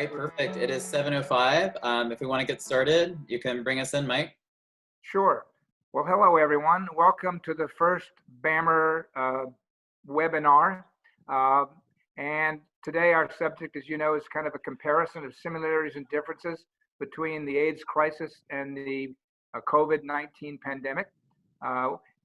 right, perfect. It is 7:05. If we want to get started, you can bring us in, Mike. Sure. Well, hello, everyone. Welcome to the first BAMR webinar. And today our subject, as you know, is kind of a comparison of similarities and differences between the AIDS crisis and the COVID-19 pandemic.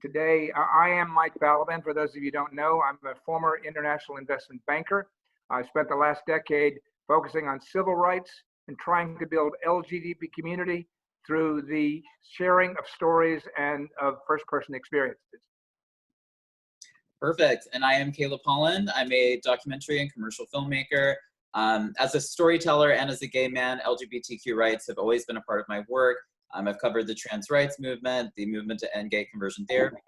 Today, I am Mike Balaban. For those of you who don't know, I'm a former international investment banker. I spent the last decade focusing on civil rights and trying to build LGBT community through the sharing of stories and of first-person experiences. Perfect. And I am Caleb Holland. I'm a documentary and commercial filmmaker. As a storyteller and as a gay man, LGBTQ rights have always been a part of my work. I've covered the trans rights movement, the movement to end gay conversion therapy,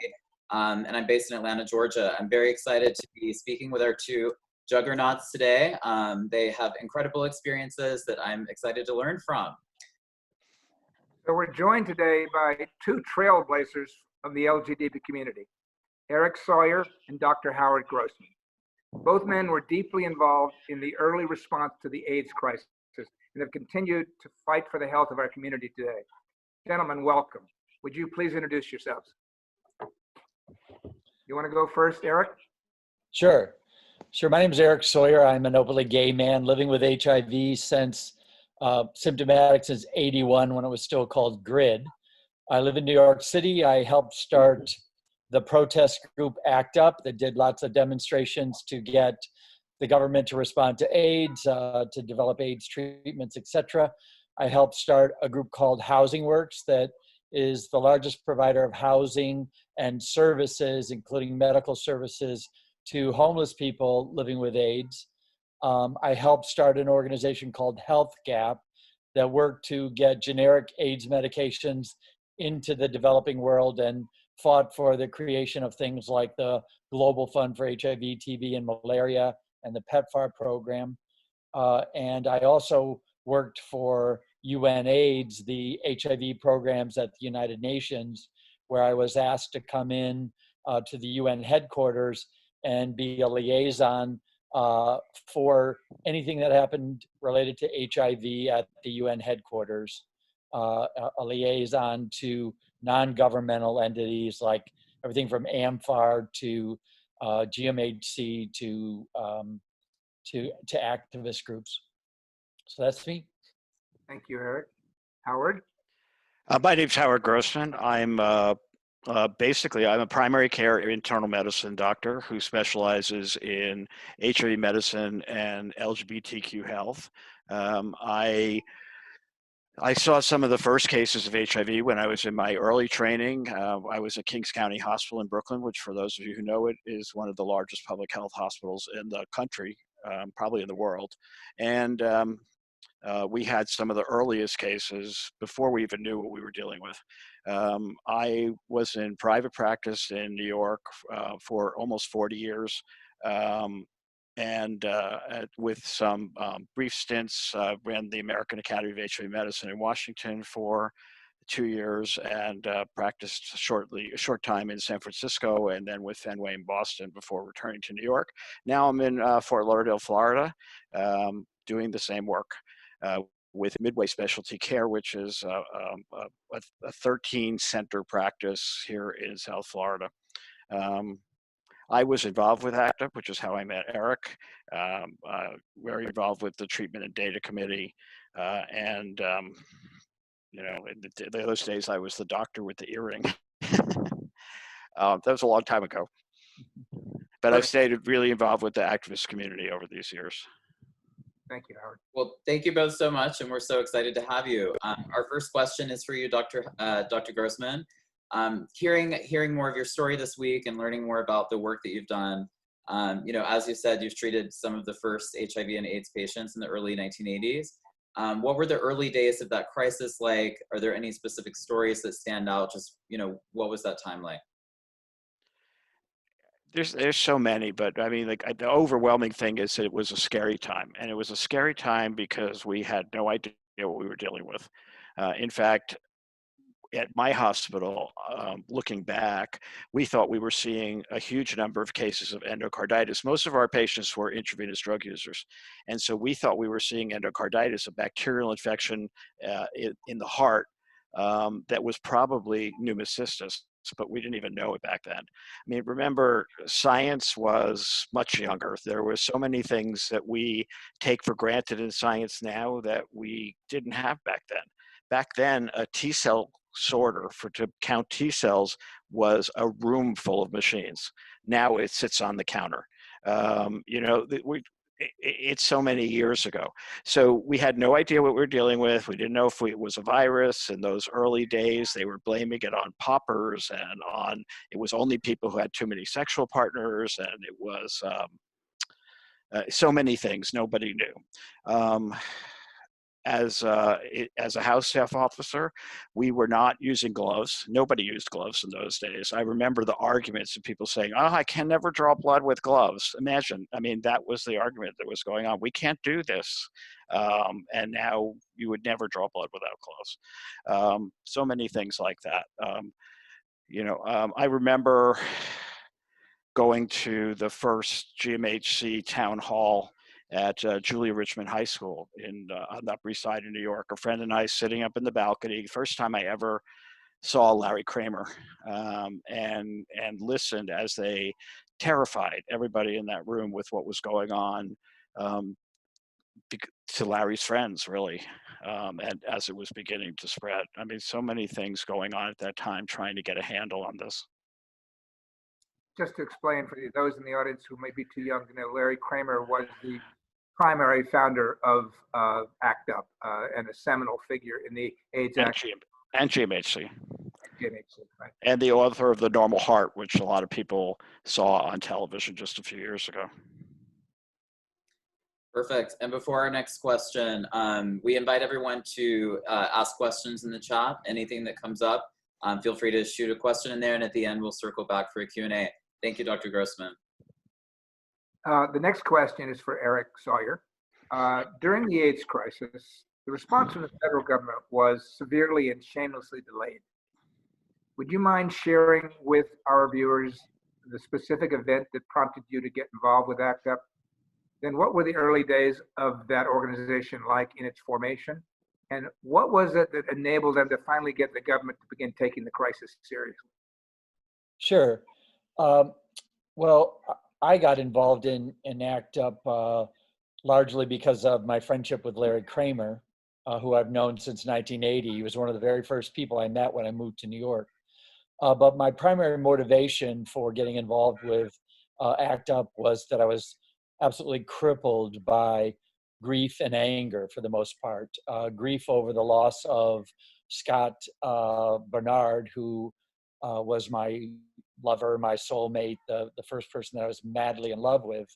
and I'm based in Atlanta, Georgia. I'm very excited to be speaking with our two juggernauts today. They have incredible experiences that I'm excited to learn from. So we're joined today by two trailblazers of the LGBT community, Eric Sawyer and Dr. Howard Grossman. Both men were deeply involved in the early response to the AIDS crisis and have continued to fight for the health of our community today. Gentlemen, welcome. Would you please introduce yourselves? You want to go first, Eric? Sure. My name is Eric Sawyer. I'm an openly gay man living with HIV since symptomatic since '81 when it was still called GRID. I live in New York City. I helped start the protest group ACT UP that did lots of demonstrations to get the government to respond to AIDS, to develop AIDS treatments, etc. I helped start a group called Housing Works that is the largest provider of housing and services, including medical services, to homeless people living with AIDS. I helped start an organization called Health Gap that worked to get generic AIDS medications into the developing world and fought for the creation of things like the Global Fund for HIV, TB, and Malaria, and the PEPFAR program. And I also worked for UNAIDS, the HIV programs at the United Nations, where I was asked to come in to the UN headquarters and be a liaison for anything that happened related to HIV at the UN headquarters, a liaison to non-governmental entities like everything from AMFAR to GMHC to activist groups. So that's me. Thank you, Eric. Howard? My name's Howard Grossman. I'm basically, I'm a primary care internal medicine doctor who specializes in HIV medicine and LGBTQ health. I saw some of the first cases of HIV when I was in my early training. I was at Kings County Hospital in Brooklyn, which for those of you who know it is one of the largest public health hospitals in the country, probably in the world. And we had some of the earliest cases before we even knew what we were dealing with. I was in private practice in New York for almost 40 years. And with some brief stints, ran the American Academy of HIV Medicine in Washington for 2 years and practiced a short time in San Francisco and then with Fenway in Boston before returning to New York. Now I'm in Fort Lauderdale, Florida, doing the same work with Midway Specialty Care, which is a 13-center practice here in South Florida. I was involved with ACT UP, which is how I met Eric, very involved with the Treatment and Data Committee. You know, in those days, I was the doctor with the earring. That was a long time ago. But I've stayed really involved with the activist community over these years. Thank you, Howard. Well, thank you both so much, and we're so excited to have you. Our first question is for you, Dr. Grossman. Hearing more of your story this week and learning more about the work that you've done, you know, as you said, you've treated some of the first HIV and AIDS patients in the early 1980s. What were the early days of that crisis like? Are there any specific stories that stand out? Just, you know, what was that time like? There's so many, but I mean, like the overwhelming thing is that it was a scary time, and it was a scary time because we had no idea what we were dealing with. In fact, at my hospital, looking back, we thought we were seeing a huge number of cases of endocarditis. Most of our patients were intravenous drug users. And so we thought we were seeing endocarditis, a bacterial infection in the heart that was probably pneumocystis, but we didn't even know it back then. I mean, remember, science was much younger. There were so many things that we take for granted in science now that we didn't have back then. Back then, a T cell sorter to count T cells was a room full of machines. Now it sits on the counter. It's so many years ago. So we had no idea what we were dealing with. We didn't know if it was a virus. In those early days, they were blaming it on poppers and it was only people who had too many sexual partners, and it was so many things nobody knew. As a house staff officer, we were not using gloves. Nobody used gloves in those days. I remember the arguments of people saying, "Oh, I can never draw blood with gloves." Imagine, I mean, that was the argument that was going on. We can't do this. And now you would never draw blood without gloves. So many things like that. I remember going to the first GMHC town hall at Julia Richmond High School on the Upper East Side of New York. A friend and I sitting up in the balcony, first time I ever saw Larry Kramer, and listened as they terrified everybody in that room with what was going on to Larry's friends, really, and as it was beginning to spread. I mean, so many things going on at that time trying to get a handle on this. Just to explain for those in the audience who may be too young to know, Larry Kramer was the primary founder of ACT UP and a seminal figure in the AIDS Act. And GMHC. Right. And the author of The Normal Heart, which a lot of people saw on television just a few years ago. Perfect. And before our next question, we invite everyone to ask questions in the chat. Anything that comes up, feel free to shoot a question in there, and at the end, we'll circle back for a Q&A. Thank you, Dr. Grossman. The next question is for Eric Sawyer. During the AIDS crisis, the response from the federal government was severely and shamelessly delayed. Would you mind sharing with our viewers the specific event that prompted you to get involved with ACT UP? Then what were the early days of that organization like in its formation? And what was it that enabled them to finally get the government to begin taking the crisis seriously? Sure. Well, I got involved in ACT UP largely because of my friendship with Larry Kramer, who I've known since 1980. He was one of the very first people I met when I moved to New York. But my primary motivation for getting involved with ACT UP was that I was absolutely crippled by grief and anger for the most part. Grief over the loss of Scott Bernard, who was my lover, my soulmate, the first person that I was madly in love with.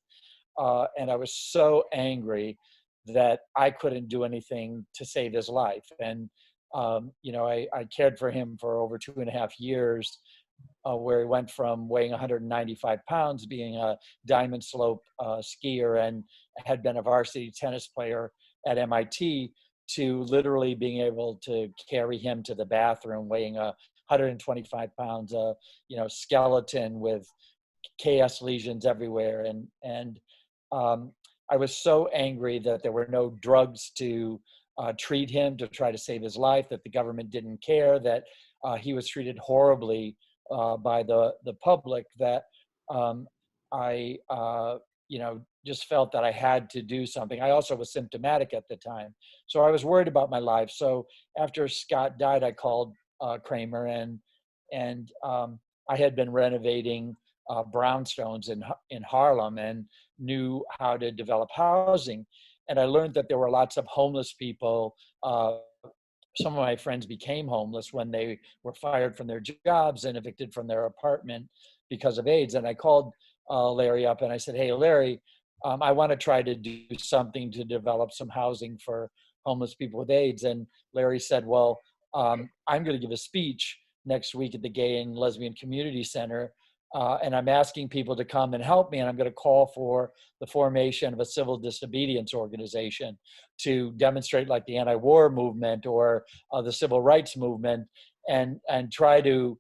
And I was so angry that I couldn't do anything to save his life. And, I cared for him for over 2.5 years, where he went from weighing 195 pounds, being a diamond slope skier, and had been a varsity tennis player at MIT, to literally being able to carry him to the bathroom, weighing 125 pounds, skeleton with KS lesions everywhere. And I was so angry that there were no drugs to treat him, to try to save his life, that the government didn't care, that he was treated horribly by the public, that I just felt that I had to do something. I also was symptomatic at the time, so I was worried about my life. So after Scott died, I called Kramer, and I had been renovating brownstones in Harlem and knew how to develop housing. And I learned that there were lots of homeless people. Some of my friends became homeless when they were fired from their jobs and evicted from their apartment because of AIDS. And I called Larry up and I said, "Hey, Larry, I want to try to do something to develop some housing for homeless people with AIDS." And Larry said, "Well, I'm going to give a speech next week at the Gay and Lesbian Community Center, and I'm asking people to come and help me, and I'm going to call for the formation of a civil disobedience organization to demonstrate, like the anti-war movement or the civil rights movement, and try to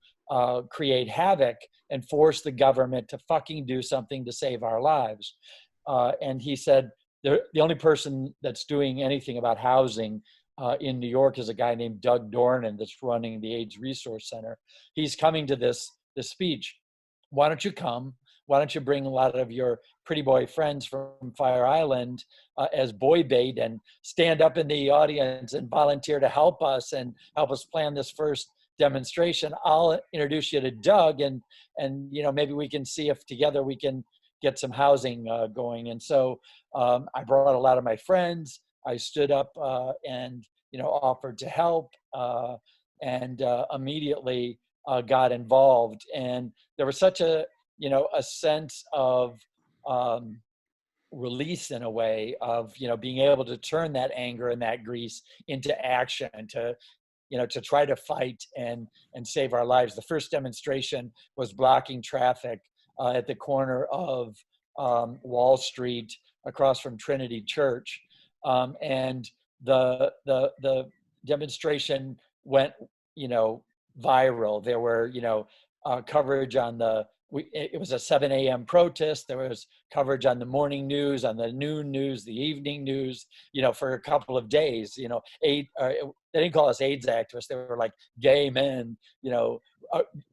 create havoc and force the government to fucking do something to save our lives. And he said, the only person that's doing anything about housing in New York is a guy named Doug Dornan that's running the AIDS Resource Center. He's coming to this speech. Why don't you come? Why don't you bring a lot of your pretty boy friends from Fire Island as boy bait and stand up in the audience and volunteer to help us and help us plan this first demonstration. I'll introduce you to Doug, and maybe we can see if together we can get some housing going. And so I brought a lot of my friends. I stood up and offered to help, and immediately got involved. And there was such a sense of release, in a way, of being able to turn that anger and that grease into action, to try to fight and save our lives. The first demonstration was blocking traffic at the corner of Wall Street across from Trinity Church. And the demonstration went, viral. There were, coverage on it was a 7 a.m. protest. There was coverage on the morning news, on the noon news, the evening news, for a couple of days. They didn't call us AIDS activists. They were like gay men,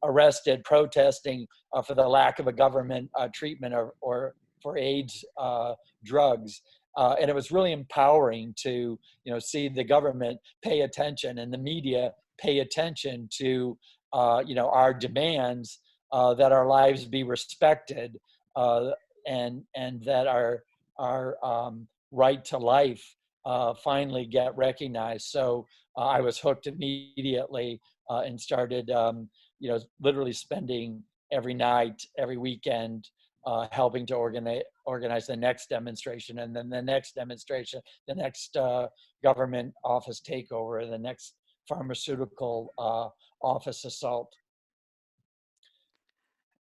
arrested, protesting for the lack of a government treatment or for AIDS drugs. And it was really empowering to, see the government pay attention and the media pay attention to, our demands that our lives be respected, and that our right to life finally get recognized. So I was hooked immediately and started, literally spending every night, every weekend, helping to organize the next demonstration, and then the next demonstration, the next government office takeover, the next pharmaceutical office assault.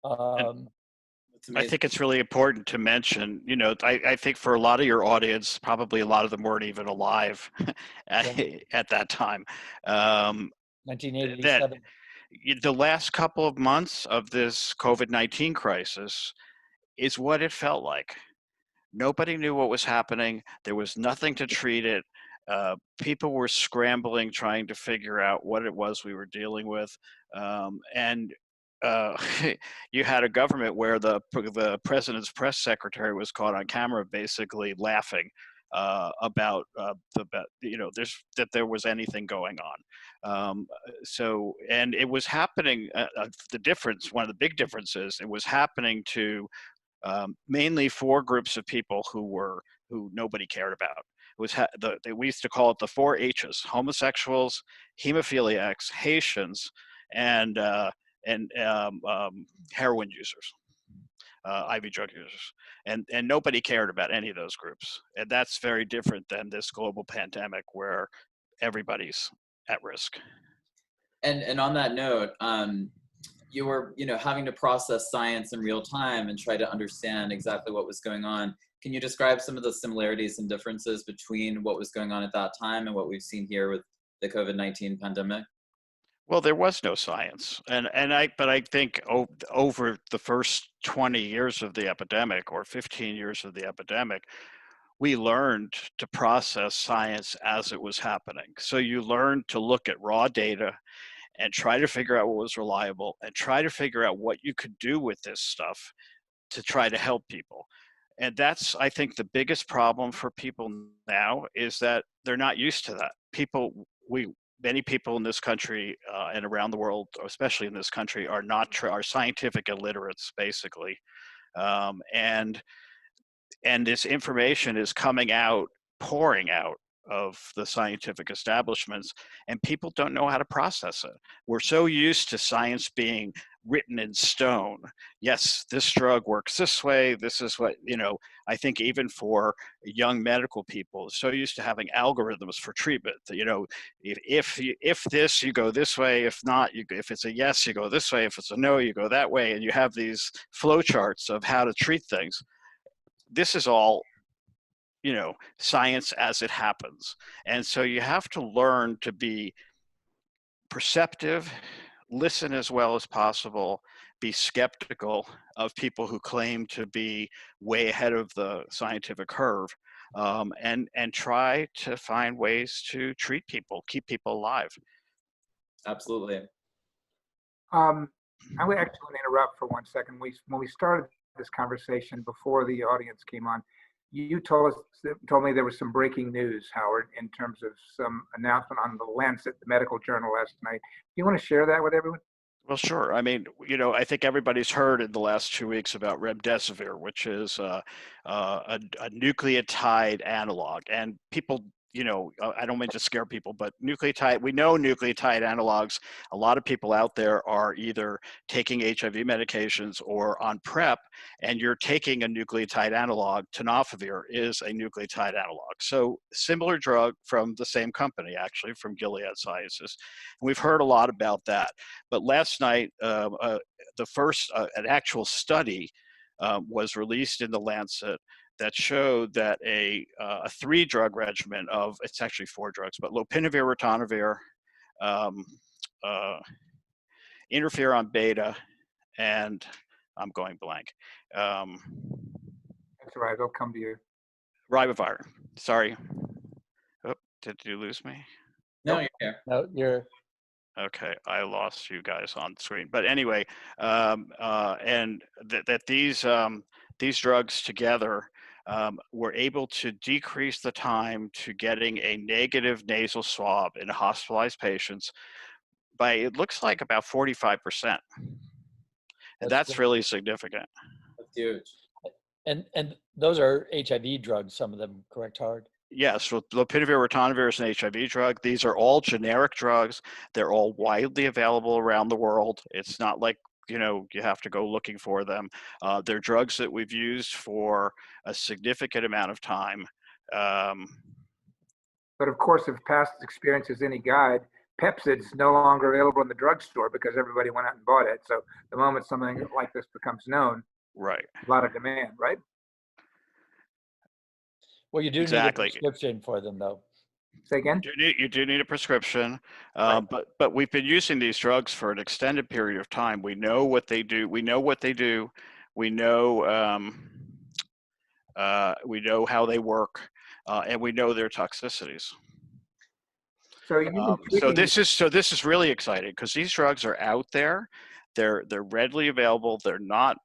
I think it's really important to mention, I think for a lot of your audience, probably a lot of them weren't even alive at that time. 1987. The last couple of months of this COVID-19 crisis is what it felt like. Nobody knew what was happening. There was nothing to treat it. People were scrambling, trying to figure out what it was we were dealing with. And you had a government where the president's press secretary was caught on camera basically laughing about that there was anything going on. And it was happening. One of the big differences, it was happening to mainly 4 groups of people who nobody cared about. It was we used to call it the 4 H's: homosexuals, hemophiliacs, Haitians, and heroin users, IV drug users, and nobody cared about any of those groups. And that's very different than this global pandemic where everybody's at risk. And on that note, you were having to process science in real time and try to understand exactly what was going on. Can you describe some of the similarities and differences between what was going on at that time and what we've seen here with the COVID-19 pandemic? Well, there was no science, but I think over the first 20 years of the epidemic, or 15 years of the epidemic, we learned to process science as it was happening. So you learned to look at raw data and try to figure out what was reliable and try to figure out what you could do with this stuff to try to help people. And that's, I think, the biggest problem for people now, is that they're not used to that. Many people in this country and around the world, especially in this country, are scientific illiterates, basically. And this information is pouring out of the scientific establishments, and people don't know how to process it. We're so used to science being written in stone. Yes, this drug works this way. This is what, I think even for young medical people, so used to having algorithms for treatment. If this, you go this way. If not, if it's a yes, you go this way. If it's a no, you go that way. And you have these flowcharts of how to treat things. This is all, science as it happens. And so you have to learn to be perceptive, listen as well as possible, be skeptical of people who claim to be way ahead of the scientific curve, and try to find ways to treat people, keep people alive. Absolutely. I would actually want to interrupt for 1 second. When we started this conversation before the audience came on, you told me there was some breaking news, Howard, in terms of some announcement on the Lancet, the medical journal last night. Do you want to share that with everyone? Well, sure. I mean, I think everybody's heard in the last 2 weeks about remdesivir, which is a nucleotide analog. And people, I don't mean to scare people, but we know nucleotide analogs. A lot of people out there are either taking HIV medications or on PrEP, and you're taking a nucleotide analog. Tenofovir is a nucleotide analog. So similar drug from the same company, actually, from Gilead Sciences. And we've heard a lot about that. But last night, the first, an actual study was released in the Lancet that showed that a 3-drug regimen of, it's actually 4 drugs, but lopinavir, ritonavir, interferon beta, and I'm going blank. That's all right, they'll come to you. Ribavirin, sorry. Oh, did you lose me? No, Nope. you're here. No, you're. Okay, I lost you guys on the screen. But anyway, and that these drugs together were able to decrease the time to getting a negative nasal swab in hospitalized patients by, it looks like, about 45%. And that's really significant. That's huge. And those are HIV drugs, some of them, correct, Howard? Yes, so lopinavir, ritonavir is an HIV drug. These are all generic drugs. They're all widely available around the world. It's not like, you have to go looking for them. They're drugs that we've used for a significant amount of time. But of course, if past experience is any guide, Pepcid's no longer available in the drugstore because everybody went out and bought it. So the moment something like this becomes known, Right. a lot of demand, right? Well, you do Exactly. need a prescription for them, though. Say again? You do need a prescription, Right. but we've been using these drugs for an extended period of time. We know what they do. We know what they do. We know how they work, and we know their toxicities. So So this is really exciting because these drugs are out there. They're readily available. They're not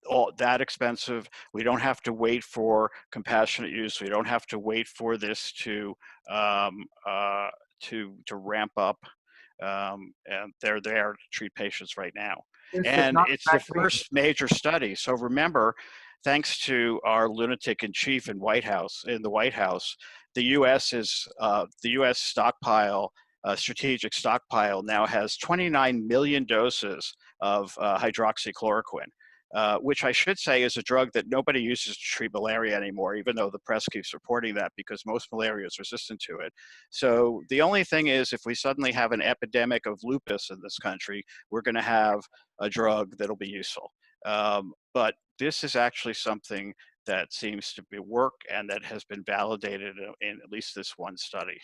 all that expensive. We don't have to wait for compassionate use. We don't have to wait for this to ramp up. And they're there to treat patients right now. And it's the first major study. So remember, thanks to our lunatic in chief in the White House, the U.S. stockpile, strategic stockpile, now has 29 million doses of hydroxychloroquine. Which I should say is a drug that nobody uses to treat malaria anymore, even though the press keeps reporting that because most malaria is resistant to it. So the only thing is, if we suddenly have an epidemic of lupus in this country, we're going to have a drug that'll be useful. But this is actually something that seems to work and that has been validated in at least this one study.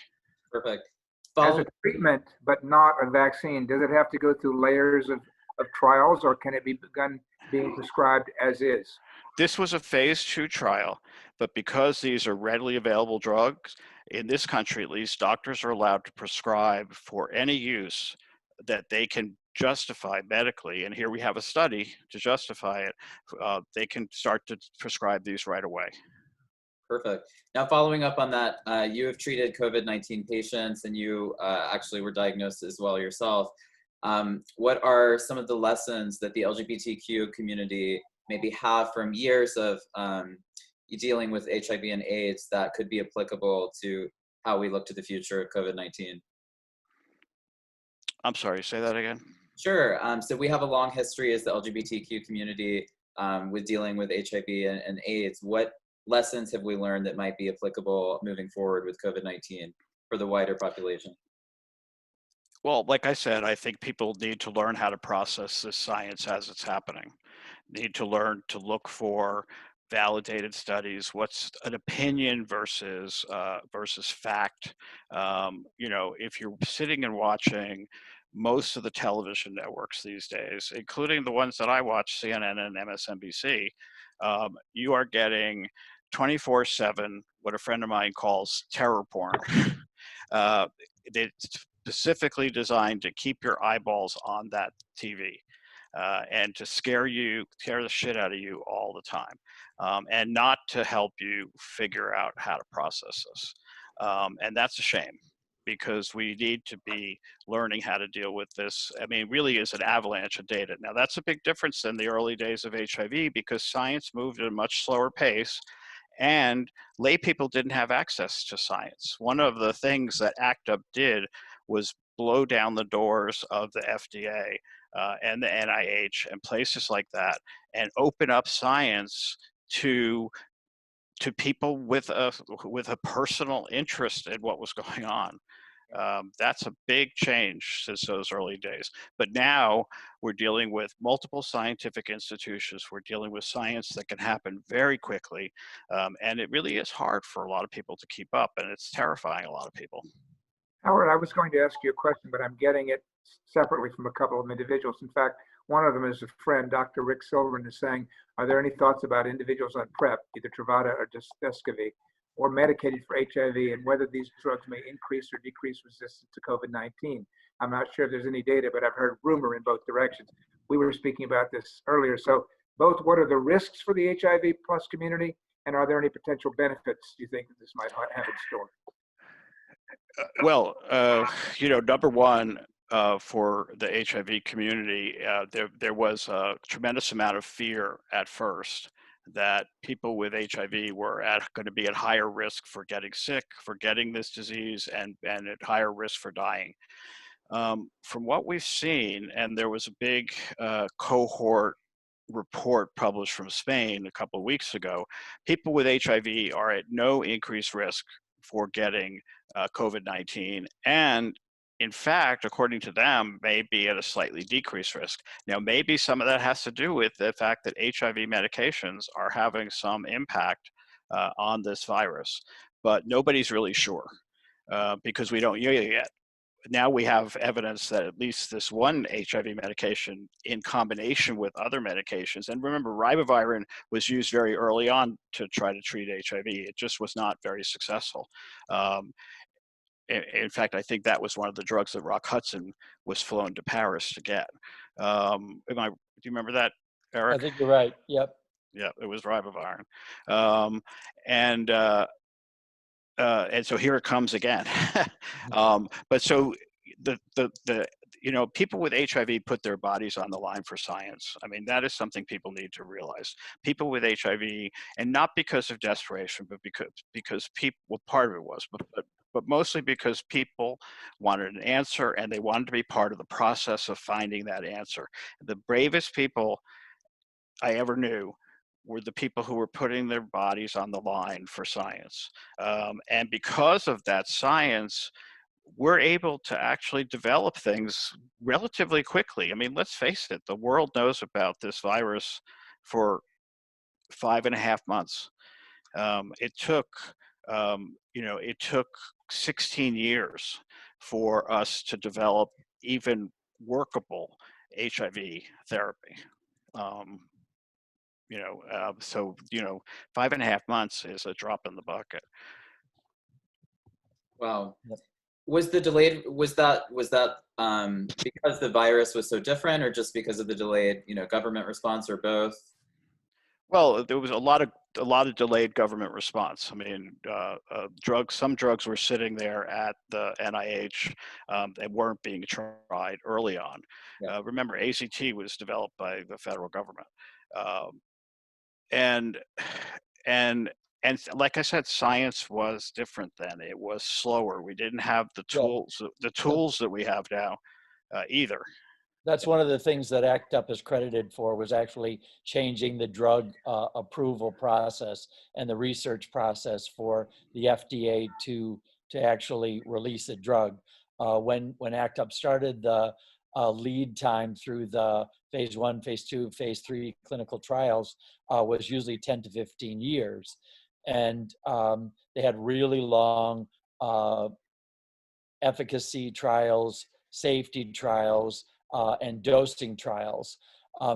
Perfect. As a treatment, but not a vaccine, does it have to go through layers of trials, or can it be begun being prescribed as is? This was a phase 2 trial, but because these are readily available drugs, in this country at least, doctors are allowed to prescribe for any use that they can justify medically. And here we have a study to justify it. They can start to prescribe these right away. Perfect. Now, following up on that, you have treated COVID-19 patients and you actually were diagnosed as well yourself. What are some of the lessons that the LGBTQ community maybe have from years of dealing with HIV and AIDS that could be applicable to how we look to the future of COVID-19? I'm sorry, say that again. Sure. So we have a long history as the LGBTQ community with dealing with HIV and AIDS. What lessons have we learned that might be applicable moving forward with COVID-19 for the wider population? Well, like I said, I think people need to learn how to process this science as it's happening. Need to learn to look for validated studies, what's an opinion versus versus fact. You know, if you're sitting and watching most of the television networks these days, including the ones that I watch, CNN and MSNBC, you are getting 24/7 what a friend of mine calls terror porn. It's specifically designed to keep your eyeballs on that TV. And to scare the shit out of you all the time, and not to help you figure out how to process this. And that's a shame, because we need to be learning how to deal with this. I mean, really is an avalanche of data. Now, that's a big difference than the early days of HIV, because science moved at a much slower pace, and lay people didn't have access to science. One of the things that ACT UP did was blow down the doors of the FDA and the NIH and places like that, and open up science to people with a personal interest in what was going on. That's a big change since those early days. But now we're dealing with multiple scientific institutions. We're dealing with science that can happen very quickly. And it really is hard for a lot of people to keep up, and it's terrifying a lot of people. Howard, I was going to ask you a question, but I'm getting it separately from a couple of individuals. In fact, one of them is a friend, Dr. Rick Silverman, is saying, are there any thoughts about individuals on PrEP, either Truvada or Descovy, or medicated for HIV, and whether these drugs may increase or decrease resistance to COVID-19? I'm not sure if there's any data, but I've heard rumor in both directions. We were speaking about this earlier. So both, what are the risks for the HIV plus community, and are there any potential benefits you think that this might have in store? Well, you know, number one, for the HIV community, there was a tremendous amount of fear at first that people with HIV were going to be at higher risk for getting sick, for getting this disease, and at higher risk for dying. From what we've seen, and there was a big cohort report published from Spain a couple of weeks ago, people with HIV are at no increased risk for getting COVID-19, and in fact, according to them, may be at a slightly decreased risk. Now, maybe some of that has to do with the fact that HIV medications are having some impact on this virus, but nobody's really sure because we don't know yet. Now we have evidence that at least this one HIV medication in combination with other medications, and remember, ribavirin was used very early on to try to treat HIV. It just was not very successful. In fact, I think that was one of the drugs that Rock Hudson was flown to Paris to get. Do you remember that, Eric? I think you're right. Yep. Yeah, it was ribavirin. And so here it comes again. But so the you know, people with HIV put their bodies on the line for science. I mean, that is something people need to realize. People with HIV, and not because of desperation, but because people, well, part of it was, but mostly because people wanted an answer, and they wanted to be part of the process of finding that answer. The bravest people I ever knew were the people who were putting their bodies on the line for science. And because of that science, we're able to actually develop things relatively quickly. I mean, let's face it, the world knows about this virus for 5.5 months. It took 16 years for us to develop even workable HIV therapy. So 5.5 months is a drop in the bucket. Wow. Was the delayed, was that because the virus was so different, or just because of the delayed, government response, or both? Well, there was a lot of delayed government response. I mean, some drugs were sitting there at the NIH. They weren't being tried early on. Yeah. Remember, AZT was developed by the federal government. And like I said, science was different then. It was slower. We didn't have the tools that we have now either. That's one of the things that ACT UP is credited for, was actually changing the drug approval process and the research process for the FDA to actually release a drug. When ACT UP started, the lead time through the phase 1, phase 2, phase 3 clinical trials was usually 10 to 15 years. And they had really long efficacy trials, safety trials, and dosing trials.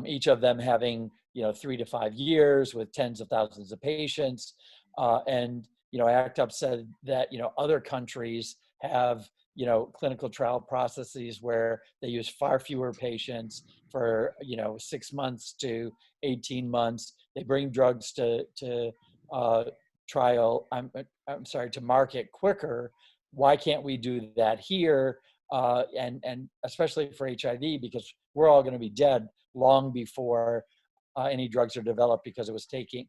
Each of them having 3 to 5 years with tens of thousands of patients. And ACT UP said that other countries have clinical trial processes where they use far fewer patients for 6 months to 18 months. They bring drugs to trial. I'm sorry, to market quicker. Why can't we do that here? And especially for HIV, because we're all going to be dead long before any drugs are developed, because it was taking,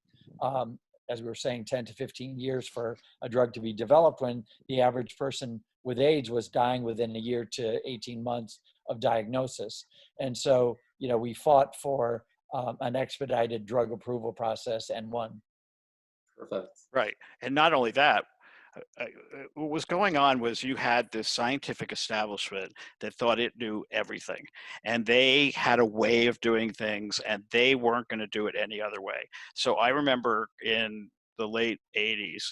as we were saying, 10 to 15 years for a drug to be developed, when the average person with AIDS was dying within a year to 18 months of diagnosis. And so, we fought for an expedited drug approval process and won. Perfect. Right. And not only that, what was going on was you had this scientific establishment that thought it knew everything, and they had a way of doing things, and they weren't going to do it any other way. So I remember in the late 80s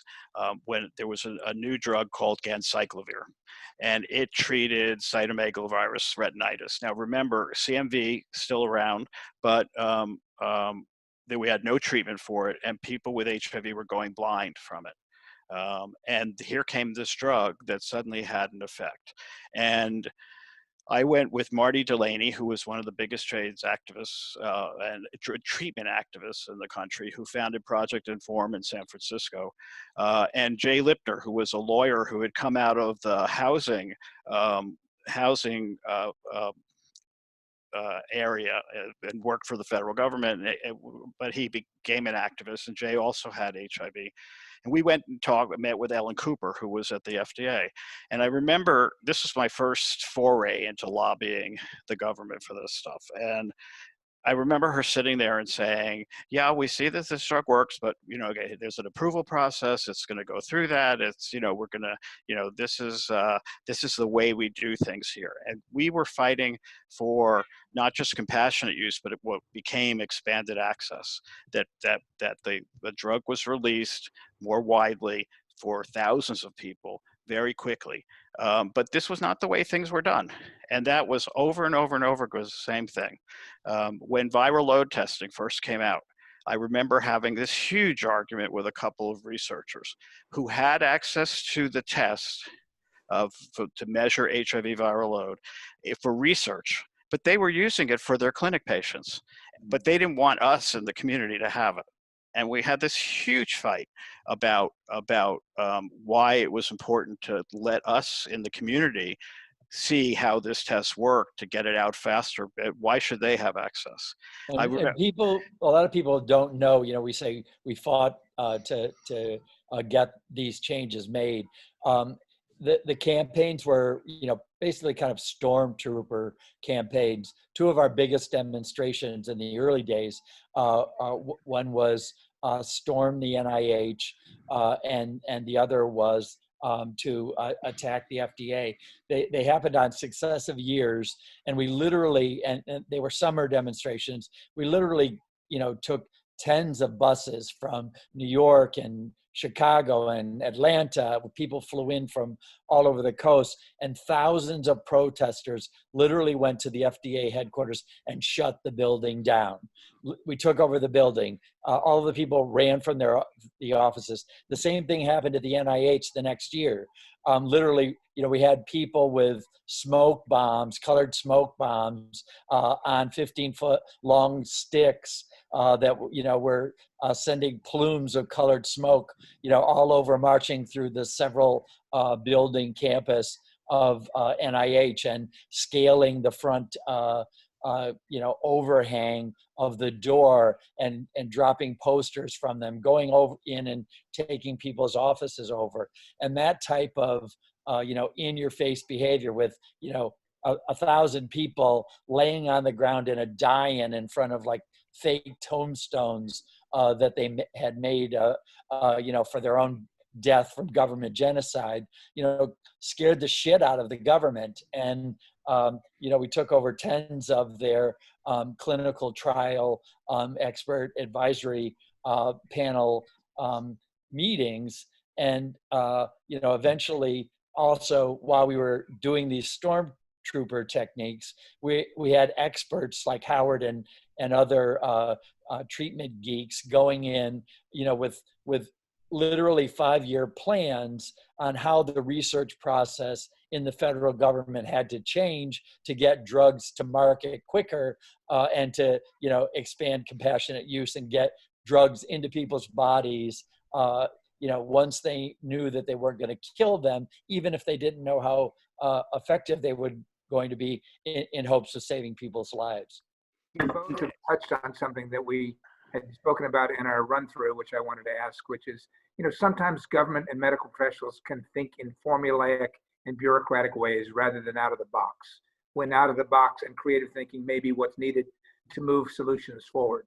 when there was a new drug called ganciclovir, and it treated cytomegalovirus retinitis. Now remember, CMV still around, but that we had no treatment for it, and people with HIV were going blind from it. And here came this drug that suddenly had an effect. And I went with Marty Delaney, who was one of the biggest trades activists and treatment activists in the country, who founded Project Inform in San Francisco, and Jay Lipner, who was a lawyer who had come out of the housing area and worked for the federal government, but he became an activist, and Jay also had HIV. And we went and met with Ellen Cooper, who was at the FDA. And I remember this was my first foray into lobbying the government for this stuff. And I remember her sitting there and saying, yeah, we see that this drug works, but, okay, there's an approval process. It's going to go through that. It's, we're going to, this is the way we do things here. And we were fighting for not just compassionate use, but what became expanded access, that the drug was released more widely for thousands of people very quickly. But this was not the way things were done. And that was over and over and over was the same thing. When viral load testing first came out, I remember having this huge argument with a couple of researchers who had access to the test to measure HIV viral load for research, but they were using it for their clinic patients, but they didn't want us in the community to have it. And we had this huge fight about why it was important to let us in the community see how this test worked to get it out faster. Why should they have access? And a lot of people don't know, we say we fought to get these changes made. The campaigns were, basically kind of stormtrooper campaigns. Two of our biggest demonstrations in the early days, one was storm the NIH, and the other was to attack the FDA. They happened on successive years, and we literally, and they were summer demonstrations, we literally, took tens of buses from New York and Chicago and Atlanta. People flew in from all over the coast, and thousands of protesters literally went to the FDA headquarters and shut the building down. We took over the building. All of the people ran from the offices. The same thing happened at the NIH the next year. Literally, we had people with smoke bombs, colored smoke bombs on 15-foot long sticks that, were sending plumes of colored smoke, all over, marching through the several building campus of NIH, and scaling the front, overhang of the door, and dropping posters from them, going over in and taking people's offices over. And that type of, in-your-face behavior with, 1,000 people laying on the ground in a die-in in front of like fake tombstones that they had made, for their own death from government genocide, scared the shit out of the government. And We took over tens of their clinical trial expert advisory panel meetings. And, eventually also while we were doing these stormtrooper techniques, we had experts like Howard and other treatment geeks going in, with literally 5-year plans on how the research process in the federal government had to change to get drugs to market quicker, and to, expand compassionate use and get drugs into people's bodies, once they knew that they weren't going to kill them, even if they didn't know how effective they were going to be, in hopes of saving people's lives. You both have touched on something that we had spoken about in our run through, which I wanted to ask, which is, sometimes government and medical professionals can think in formulaic and bureaucratic ways rather than out of the box. When out of the box and creative thinking may be what's needed to move solutions forward.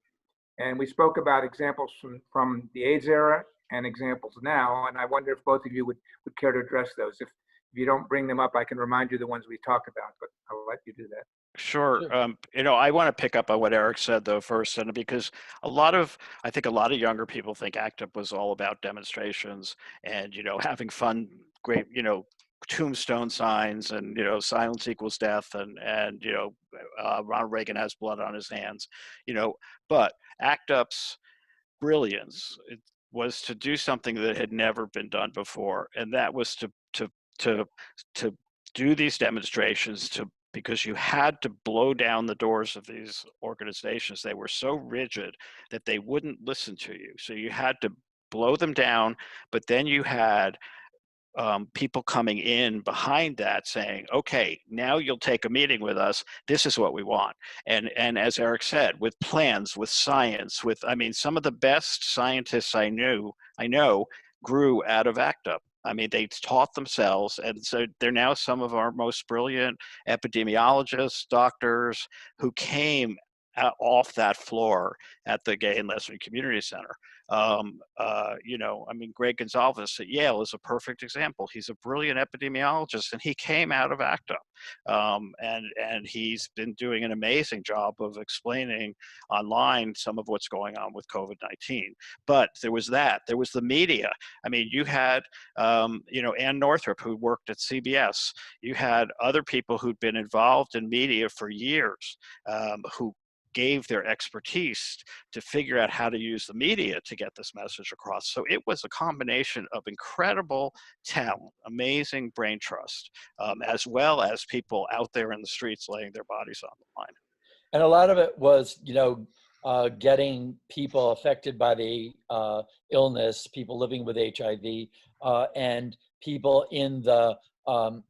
And we spoke about examples from the AIDS era and examples now, and I wonder if both of you would care to address those. If you don't bring them up, I can remind you the ones we talked about, but I'll let you do that. Sure. I want to pick up on what Eric said though first, and because I think a lot of younger people think ACT UP was all about demonstrations and, having fun, great, tombstone signs and, silence equals death and Ronald Reagan has blood on his hands, but ACT UP's brilliance was to do something that had never been done before, and that was to do these demonstrations because you had to blow down the doors of these organizations. They were so rigid that they wouldn't listen to you. So you had to blow them down, but then you had people coming in behind that saying, okay, now you'll take a meeting with us. This is what we want. And as Eric said, with plans, with science, some of the best scientists I know grew out of ACT UP. They taught themselves, and so they're now some of our most brilliant epidemiologists, doctors who came off that floor at the Gay and Lesbian Community Center. Greg Gonzalez at Yale is a perfect example. He's a brilliant epidemiologist, and he came out of ACT UP. And he's been doing an amazing job of explaining online some of what's going on with COVID-19. But there was the media. You had, Ann Northrup, who worked at CBS. You had other people who'd been involved in media for years, who gave their expertise to figure out how to use the media to get this message across. So it was a combination of incredible talent, amazing brain trust, as well as people out there in the streets laying their bodies on the line. And a lot of it was, getting people affected by the illness, people living with HIV, and people in the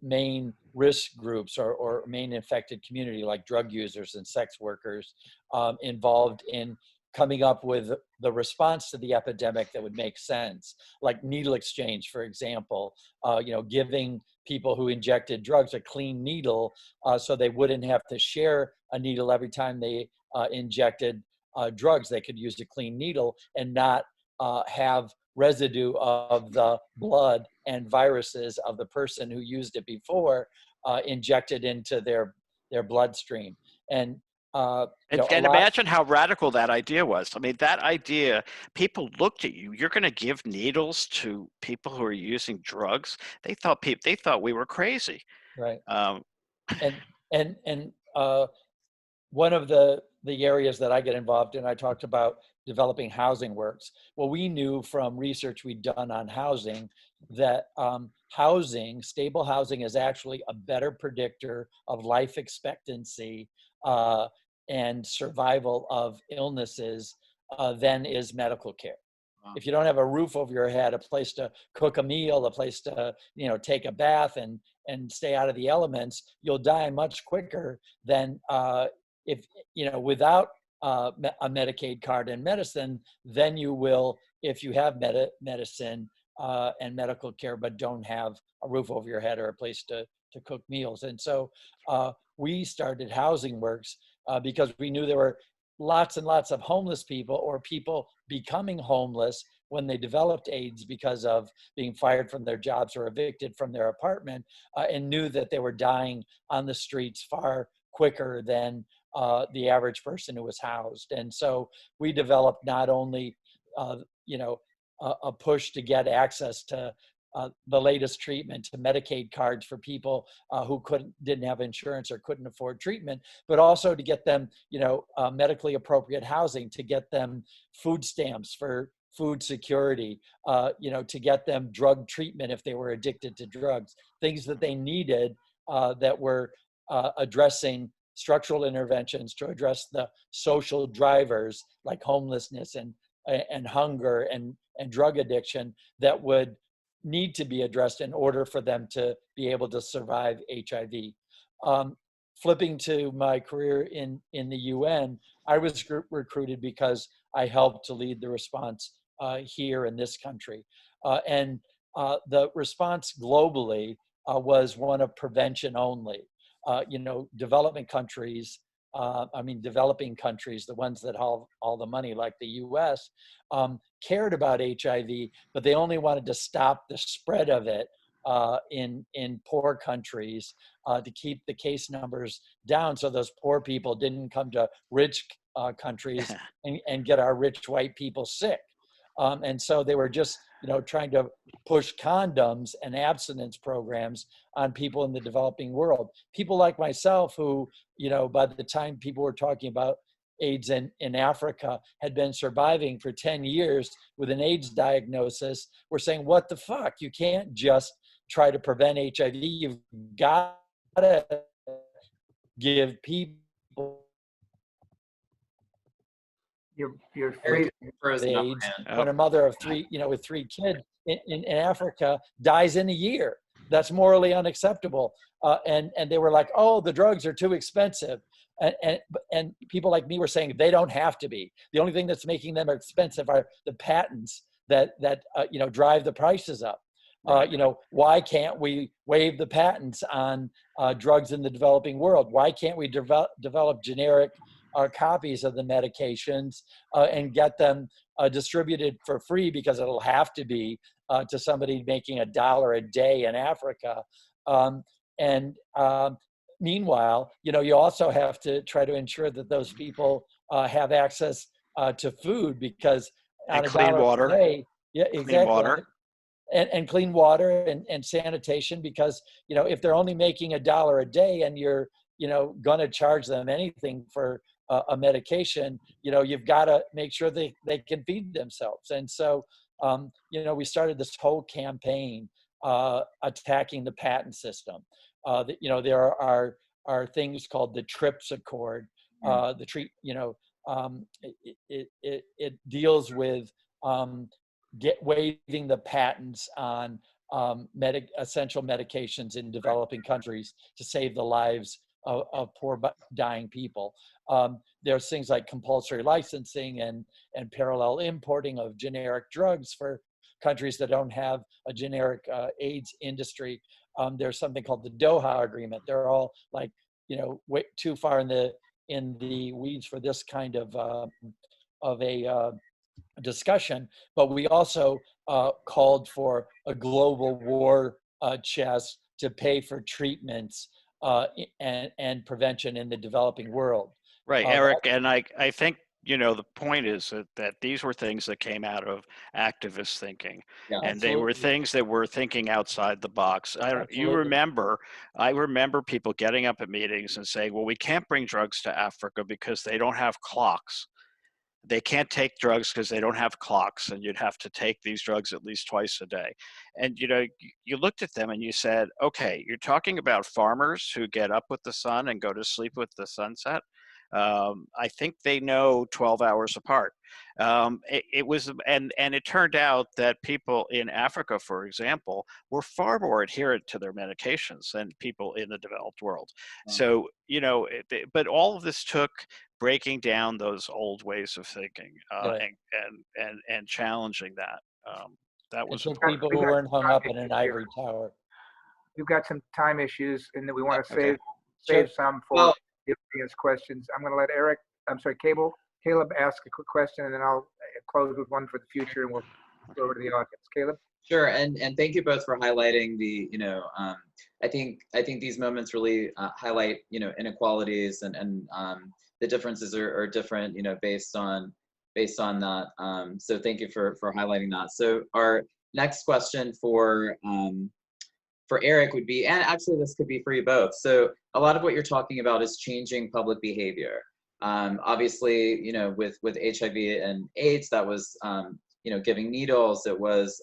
main risk groups or main infected community, like drug users and sex workers, involved in coming up with the response to the epidemic that would make sense, like needle exchange, for example, giving people who injected drugs a clean needle, so they wouldn't have to share a needle every time they injected drugs. They could use a clean needle and not have residue of the blood and viruses of the person who used it before injected into their bloodstream. And imagine how radical that idea was. That idea, people looked at you. You're going to give needles to people who are using drugs? They thought we were crazy. Right. And one of the areas that I get involved in, I talked about developing housing works. Well, we knew from research we'd done on housing that stable housing is actually a better predictor of life expectancy and survival of illnesses than is medical care. Wow. If you don't have a roof over your head, a place to cook a meal, a place to take a bath and stay out of the elements, you'll die much quicker than if without a Medicaid card and medicine than you will if you have medicine and medical care but don't have a roof over your head or a place to cook meals. And so we started Housing Works because we knew there were lots and lots of homeless people or people becoming homeless when they developed AIDS because of being fired from their jobs or evicted from their apartment, and knew that they were dying on the streets far quicker than the average person who was housed. And so we developed not only, a push to get access to the latest treatment, to Medicaid cards for people who didn't have insurance or couldn't afford treatment, but also to get them, medically appropriate housing, to get them food stamps for food security, to get them drug treatment if they were addicted to drugs, things that they needed that were addressing structural interventions to address the social drivers like homelessness and hunger and drug addiction that would need to be addressed in order for them to be able to survive HIV. Flipping to my career in the UN, I was recruited because I helped to lead the response here in this country. And the response globally was one of prevention only. Developing countries, the ones that have all the money like the US, cared about HIV, but they only wanted to stop the spread of it in poor countries to keep the case numbers down so those poor people didn't come to rich countries and get our rich white people sick. And so they were just, trying to push condoms and abstinence programs on people in the developing world. People like myself who, by the time people were talking about AIDS in Africa had been surviving for 10 years with an AIDS diagnosis, were saying, what the fuck? You can't just try to prevent HIV. You've got to give people You're free. AIDS. When a mother of three, with 3 kids in Africa dies in a year, that's morally unacceptable. And they were like, oh, the drugs are too expensive. And people like me were saying they don't have to be. The only thing that's making them expensive are the patents that drive the prices up. Why can't we waive the patents on drugs in the developing world? Why can't we develop generic copies of the medications and get them distributed for free, because it'll have to be to somebody making $1 a day in Africa. Meanwhile, you also have to try to ensure that those people have access to food, because on a clean dollar water. a day, yeah, exactly. Clean water. And clean water and sanitation, because if they're only making $1 a day and you're going to charge them anything for a medication, you've got to make sure they can feed themselves. And so we started this whole campaign attacking the patent system. There are things called the TRIPS Accord. It deals with waiving the patents on essential medications in developing countries to save the lives of poor dying people. There's things like compulsory licensing and parallel importing of generic drugs for countries that don't have a generic AIDS industry. There's something called the Doha Agreement. They're all like, way too far in the weeds for this kind of a discussion. But we also called for a global war chest to pay for treatments and prevention in the developing world. Right, Eric, and I think, the point is that these were things that came out of activist thinking, and Absolutely. they were things that were thinking outside the box. I remember people getting up at meetings and saying, well, we can't bring drugs to Africa because they don't have clocks. They can't take drugs because they don't have clocks, and you'd have to take these drugs at least twice a day. And you looked at them and you said, okay, you're talking about farmers who get up with the sun and go to sleep with the sunset. I think they know 12 hours apart. It turned out that people in Africa, for example, were far more adherent to their medications than people in the developed world. So, but all of this took breaking down those old ways of thinking and challenging that. That was people who weren't hung up in an ivory tower. We've got some time issues, and then we want to save some for the audience questions. I'm going to let Caleb ask a quick question, and then I'll close with one for the future, and we'll Go over to the audience. Caleb? Sure, and thank you both for highlighting the, I think these moments really highlight, inequalities and the differences are different, based on that. So thank you for highlighting that. So our next question for Eric would be, and actually this could be for you both. So a lot of what you're talking about is changing public behavior. Obviously, with HIV and AIDS, that was, giving needles. It was,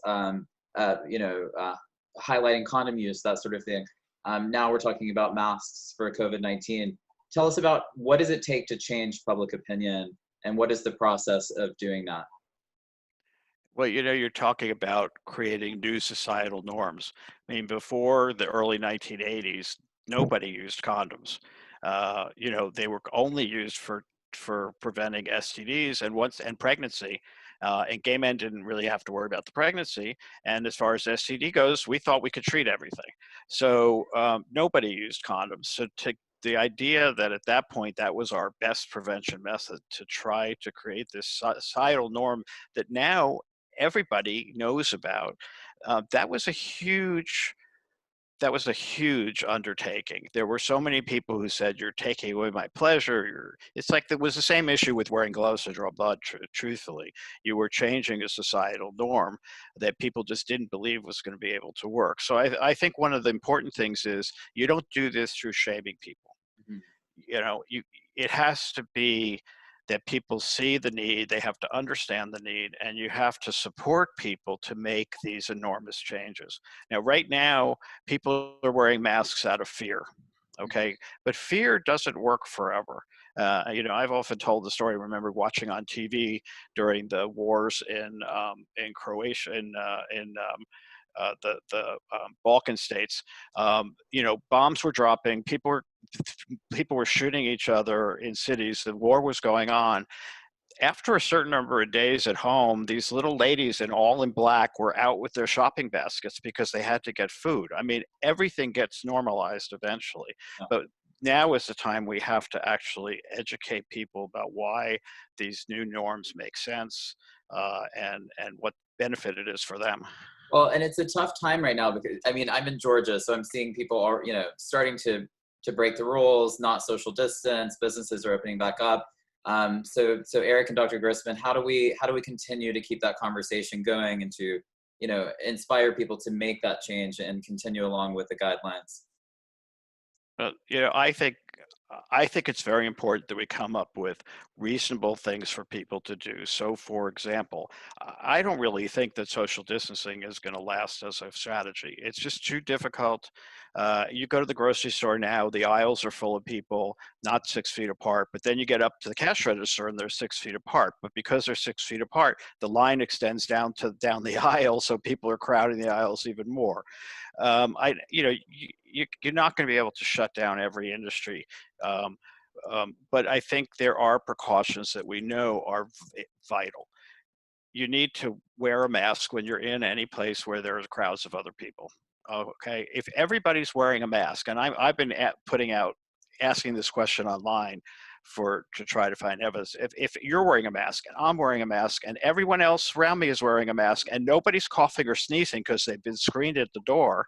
highlighting condom use, that sort of thing. Now we're talking about masks for COVID-19. Tell us about what does it take to change public opinion, and what is the process of doing that? Well, you're talking about creating new societal norms. I mean, before the early 1980s, nobody used condoms. They were only used for preventing STDs and pregnancy. And gay men didn't really have to worry about the pregnancy. And as far as STD goes, we thought we could treat everything. So nobody used condoms. So the idea that at that point that was our best prevention method to try to create this societal norm that now everybody knows about, that was a huge undertaking. There were so many people who said, "You're taking away my pleasure." It's like there was the same issue with wearing gloves to draw blood. Truthfully, you were changing a societal norm that people just didn't believe was going to be able to work. So I think one of the important things is you don't do this through shaming people. Mhm. It has to be that people see the need, they have to understand the need, and you have to support people to make these enormous changes. Now, right now, people are wearing masks out of fear, okay? But fear doesn't work forever. I've often told the story. I remember watching on TV during the wars in Croatia, the Balkan states. Bombs were dropping. People were shooting each other in cities. The war was going on. After a certain number of days at home, these little ladies all in black were out with their shopping baskets because they had to get food. I mean, everything gets normalized eventually. Yeah. But now is the time we have to actually educate people about why these new norms make sense, and what benefit it is for them. Well, and it's a tough time right now because I'm in Georgia, so I'm seeing people are starting to break the rules, not social distance. Businesses are opening back up. So Eric and Dr. Grossman, how do we continue to keep that conversation going and to inspire people to make that change and continue along with the guidelines? I think it's very important that we come up with reasonable things for people to do. So, for example, I don't really think that social distancing is going to last as a strategy. It's just too difficult. You go to the grocery store now, the aisles are full of people, not 6 feet apart, but then you get up to the cash register and they're 6 feet apart. But because they're 6 feet apart, the line extends down the aisle, so people are crowding the aisles even more. You're not going to be able to shut down every industry, but I think there are precautions that we know are vital. You need to wear a mask when you're in any place where there's crowds of other people. Okay, if everybody's wearing a mask, and I've been asking this question online to try to find evidence. If you're wearing a mask and I'm wearing a mask and everyone else around me is wearing a mask and nobody's coughing or sneezing because they've been screened at the door,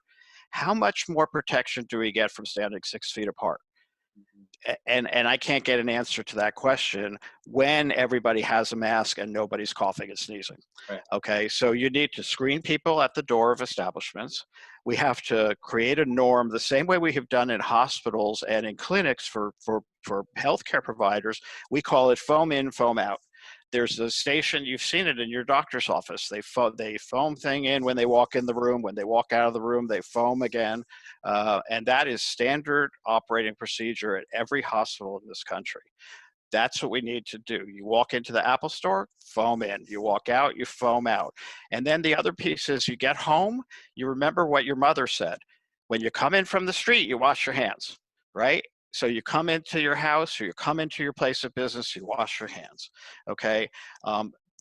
how much more protection do we get from standing 6 feet apart? And I can't get an answer to that question when everybody has a mask and nobody's coughing and sneezing. Right. Okay, so you need to screen people at the door of establishments. We have to create a norm the same way we have done in hospitals and in clinics for healthcare providers. We call it foam in, foam out. There's a station, you've seen it in your doctor's office. They foam thing in when they walk in the room. When they walk out of the room, they foam again. And that is standard operating procedure at every hospital in this country. That's what we need to do. You walk into the Apple store, foam in. You walk out, you foam out. And then the other piece is you get home, you remember what your mother said. When you come in from the street, you wash your hands, right? So you come into your house or you come into your place of business, you wash your hands, okay?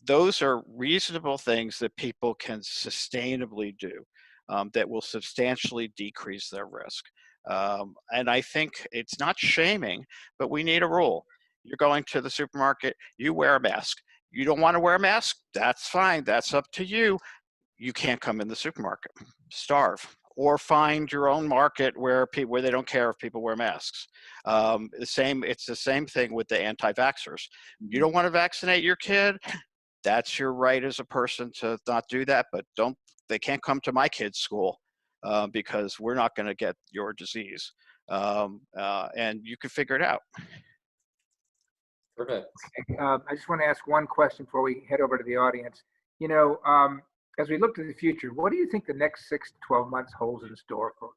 Those are reasonable things that people can sustainably do that will substantially decrease their risk. And I think it's not shaming, but we need a rule. You're going to the supermarket, you wear a mask. You don't want to wear a mask? That's fine. That's up to you. You can't come in the supermarket. Starve. Or find your own market where they don't care if people wear masks. It's the same thing with the anti-vaxxers. You don't want to vaccinate your kid? That's your right as a person to not do that, but they can't come to my kid's school because we're not going to get your disease. And you can figure it out. Perfect. I just want to ask one question before we head over to the audience. You know, as we look to the future, what do you think the next 6 to 12 months holds in store for us?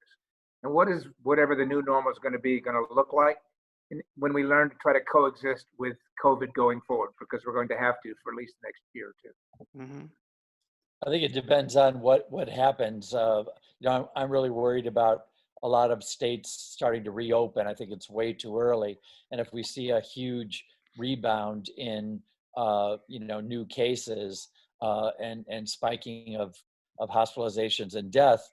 And what is whatever the new normal is going to look like when we learn to try to coexist with COVID going forward? Because we're going to have to for at least the next year or two. Mm-hmm. I think it depends on what happens. You know, I'm really worried about a lot of states starting to reopen. I think it's way too early. And if we see a huge rebound in you know, new cases and spiking of hospitalizations and death,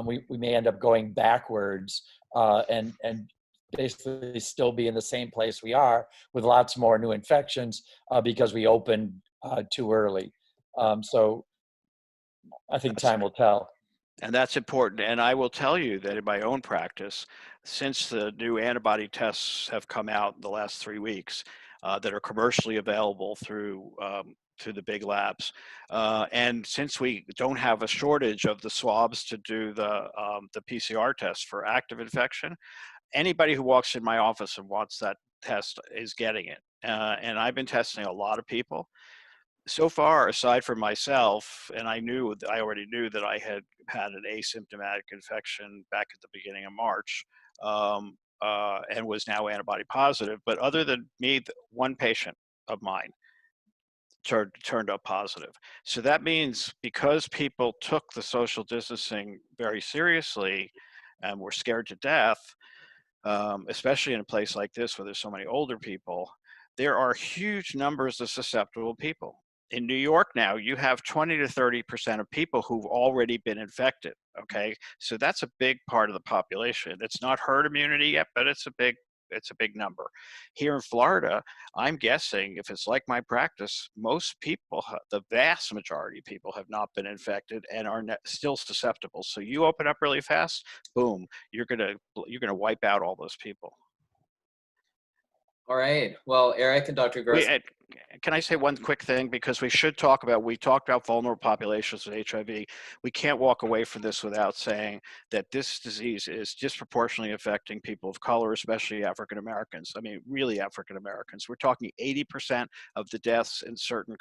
we may end up going backwards and basically still be in the same place we are with lots more new infections because we opened too early. So I think time will tell. And that's important. And I will tell you that in my own practice, since the new antibody tests have come out in the last 3 weeks that are commercially available through the big labs, and since we don't have a shortage of the swabs to do the PCR test for active infection, anybody who walks in my office and wants that test is getting it. And I've been testing a lot of people. So far, aside from myself, and I already knew that I had had an asymptomatic infection back at the beginning of March, and was now antibody positive. But other than me, one patient of mine turned up positive. So that means because people took the social distancing very seriously and were scared to death, especially in a place like this where there's so many older people, there are huge numbers of susceptible people. In New York now, you have 20 to 30% of people who've already been infected, okay? So that's a big part of the population. It's not herd immunity yet, but it's a big number. Here in Florida, I'm guessing if it's like my practice, most people, the vast majority of people have not been infected and are still susceptible. So you open up really fast, boom, you're gonna wipe out all those people. All right. Well, Eric and Dr. Grossman. Can I say one quick thing? Because we talked about vulnerable populations with HIV. We can't walk away from this without saying that this disease is disproportionately affecting people of color, especially African Americans. I mean, really African Americans. We're talking 80% of the deaths in certain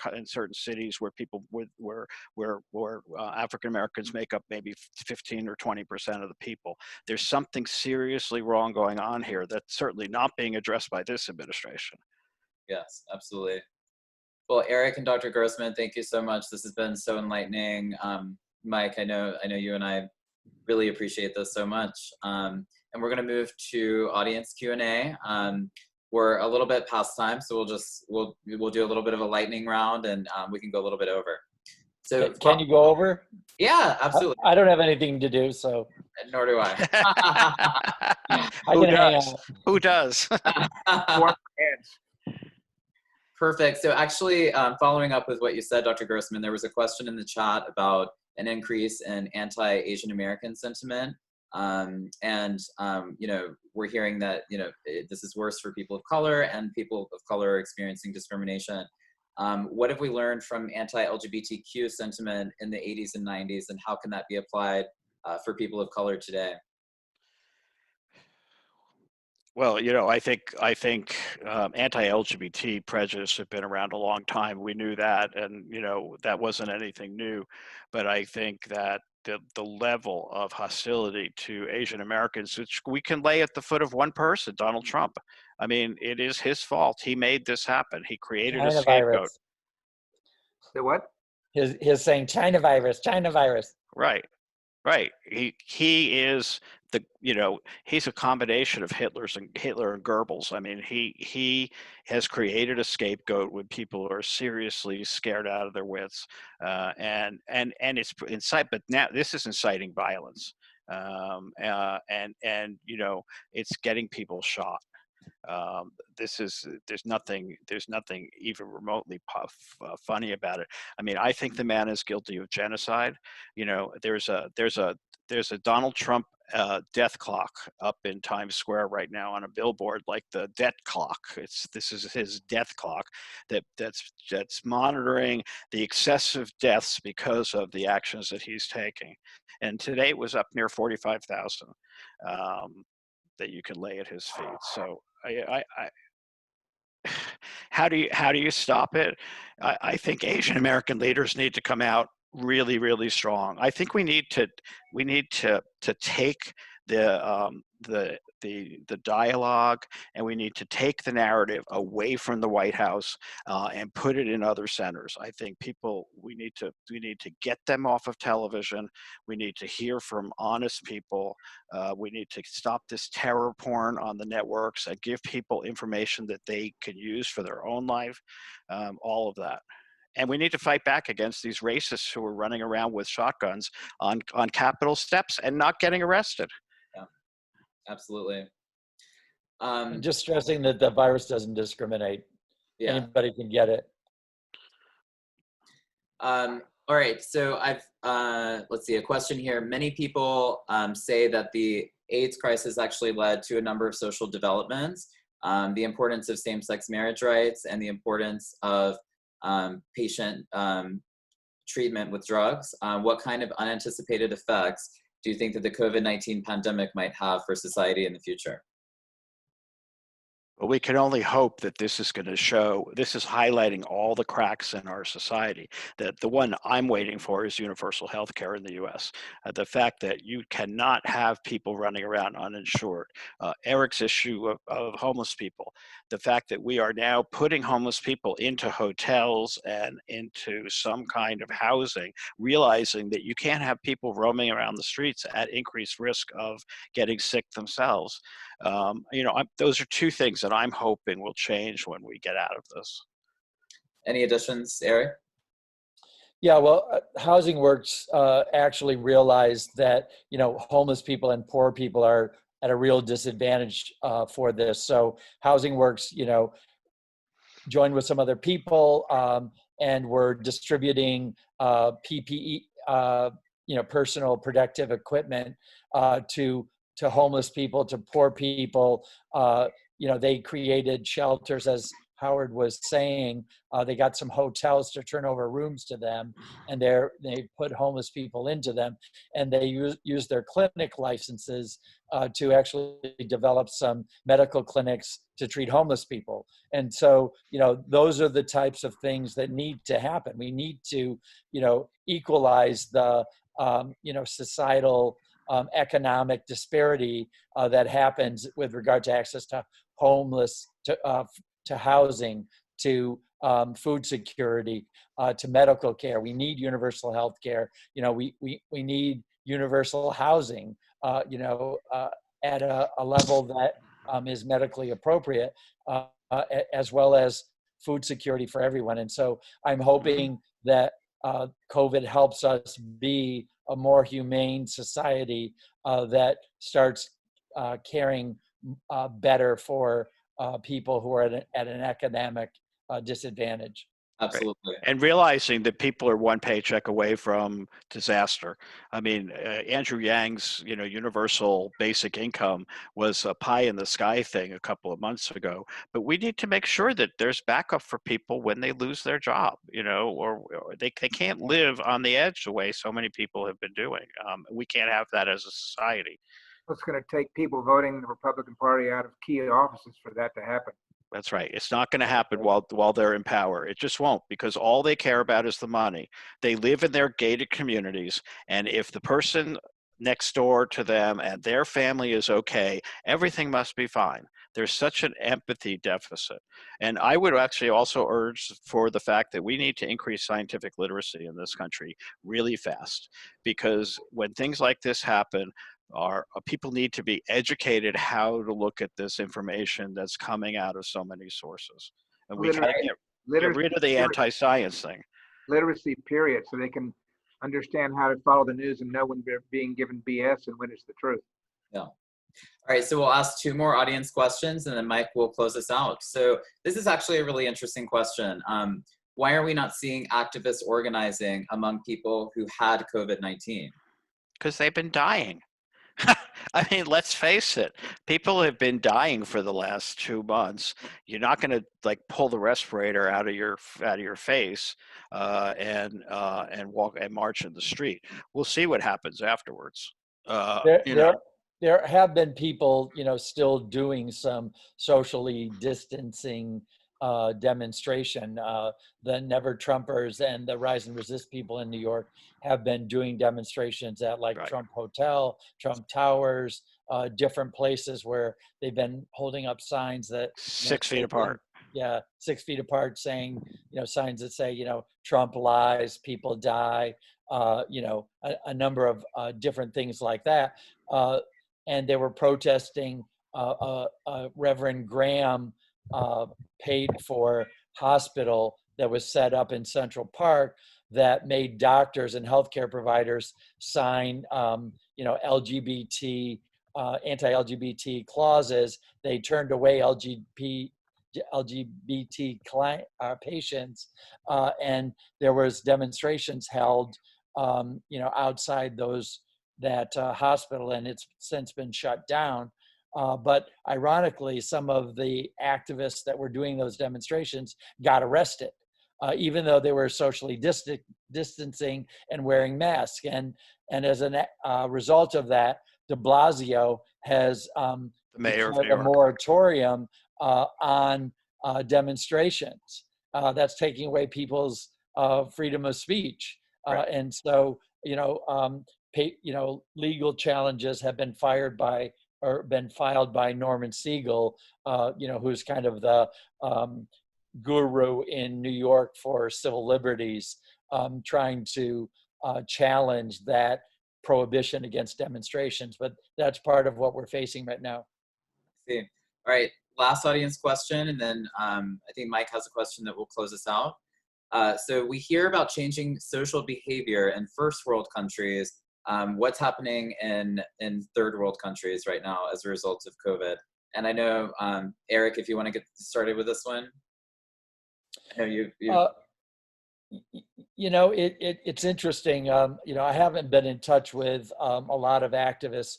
cities where people where African Americans make up maybe 15 or 20% of the people. There's something seriously wrong going on here that's certainly not being addressed by this administration. Yes, absolutely. Well, Eric and Dr. Grossman, thank you so much. This has been so enlightening. Mike, I know you and I really appreciate this so much. And we're going to move to audience Q&A. We're a little bit past time, so we'll do a little bit of a lightning round, and we can go a little bit over. So can you go over? Yeah, absolutely. I don't have anything to do, so. Nor do I. Who does? Perfect. So actually, following up with what you said, Dr. Grossman, there was a question in the chat about an increase in anti-Asian American sentiment. You know, we're hearing that, you know, this is worse for people of color, and people of color are experiencing discrimination. What have we learned from anti-LGBTQ sentiment in the 80s and 90s, and how can that be applied for people of color today? Well, you know, I think anti-LGBT prejudice had been around a long time. We knew that, and you know, that wasn't anything new. But I think that the level of hostility to Asian Americans, which we can lay at the foot of one person, Donald Trump. I mean, it is his fault. He made this happen. He created a scapegoat. The what? His saying China virus, China virus. Right. He is he's a combination of Hitler and Goebbels. I mean, he has created a scapegoat when people are seriously scared out of their wits, and it's but now this is inciting violence, and you know, it's getting people shot. There's nothing even remotely funny about it. I mean, I think the man is guilty of genocide. You know, there's a Donald Trump death clock up in Times Square right now on a billboard, like the debt clock. This is his death clock that's monitoring the excessive deaths because of the actions that he's taking. And today it was up near 45,000 that you can lay at his feet. So how do you stop it? I think Asian American leaders need to come out really, really strong. I think we need to take the dialogue, and we need to take the narrative away from the White House and put it in other centers. I think we need to get them off of television. We need to hear from honest people. We need to stop this terror porn on the networks and give people information that they can use for their own life. All of that. And we need to fight back against these racists who are running around with shotguns on Capitol steps and not getting arrested. Yeah, absolutely. Just stressing that the virus doesn't discriminate. Yeah. Anybody can get it. All right, so let's see, a question here. Many people say that the AIDS crisis actually led to a number of social developments, the importance of same-sex marriage rights and the importance of patient treatment with drugs. What kind of unanticipated effects do you think that the COVID-19 pandemic might have for society in the future? But we can only hope that this is highlighting all the cracks in our society. That the one I'm waiting for is universal health care in the US. The fact that you cannot have people running around uninsured. Eric's issue of homeless people. The fact that we are now putting homeless people into hotels and into some kind of housing, realizing that you can't have people roaming around the streets at increased risk of getting sick themselves. Those are two things that I'm hoping will change when we get out of this. Any additions, Eric? Yeah, well, Housing Works actually realized that, homeless people and poor people are at a real disadvantage for this. So Housing Works, joined with some other people and we're distributing PPE, personal protective equipment to homeless people, to poor people. They created shelters, as Howard was saying. They got some hotels to turn over rooms to them, and they put homeless people into them, and they use their clinic licenses to actually develop some medical clinics to treat homeless people. And so, those are the types of things that need to happen. We need to, equalize the, societal economic disparity that happens with regard to access to homeless, to housing, to food security, to medical care. We need universal health care. We need universal housing, at a level that is medically appropriate, as well as food security for everyone. And so I'm hoping that COVID helps us be a more humane society that starts caring better for people who are at an economic disadvantage. Absolutely. Right. And realizing that people are one paycheck away from disaster. I mean, Andrew Yang's, universal basic income was a pie in the sky thing a couple of months ago. But we need to make sure that there's backup for people when they lose their job, or they can't live on the edge the way so many people have been doing. We can't have that as a society. It's going to take people voting the Republican Party out of key offices for that to happen. That's right. It's not going to happen while they're in power. It just won't, because all they care about is the money. They live in their gated communities, and if the person next door to them and their family is okay, everything must be fine. There's such an empathy deficit. And I would actually also urge for the fact that we need to increase scientific literacy in this country really fast, because when things like this happen, people need to be educated how to look at this information that's coming out of so many sources. And we can't get rid of the anti-science thing. Literacy, period, so they can understand how to follow the news and know when they're being given BS and when it's the truth. Yeah. All right, so we'll ask 2 more audience questions and then Mike will close us out. So this is actually a really interesting question. Why are we not seeing activists organizing among people who had COVID-19? Because they've been dying. I mean, let's face it. People have been dying for the last 2 months. You're not going to like pull the respirator out of your face and walk and march in the street. We'll see what happens afterwards. There, You know, there, there have been people, still doing some socially distancing demonstration. The Never Trumpers and the Rise and Resist people in New York have been doing demonstrations at like right. Trump Hotel, Trump Towers, different places where they've been holding up signs that 6 feet say apart. yeah, 6 feet apart, saying signs that say Trump lies, people die, a number of different things like that. And they were protesting Reverend Graham paid for hospital that was set up in Central Park that made doctors and healthcare providers sign, LGBT, anti-LGBT clauses. They turned away LGBT patients, and there was demonstrations held, outside that hospital, and it's since been shut down. But ironically, some of the activists that were doing those demonstrations got arrested, even though they were socially distancing and wearing masks. And as a result of that, de Blasio has The mayor of declared New a York. moratorium on demonstrations. That's taking away people's freedom of speech. Right. And so, legal challenges have been filed by Norman Siegel, who's kind of the guru in New York for civil liberties, trying to challenge that prohibition against demonstrations. But that's part of what we're facing right now. See. All right, last audience question, and then I think Mike has a question that will close us out. So we hear about changing social behavior in first world countries. What's happening in third world countries right now as a result of COVID? And I know, Eric, if you want to get started with this one. I know it's interesting. I haven't been in touch with a lot of activists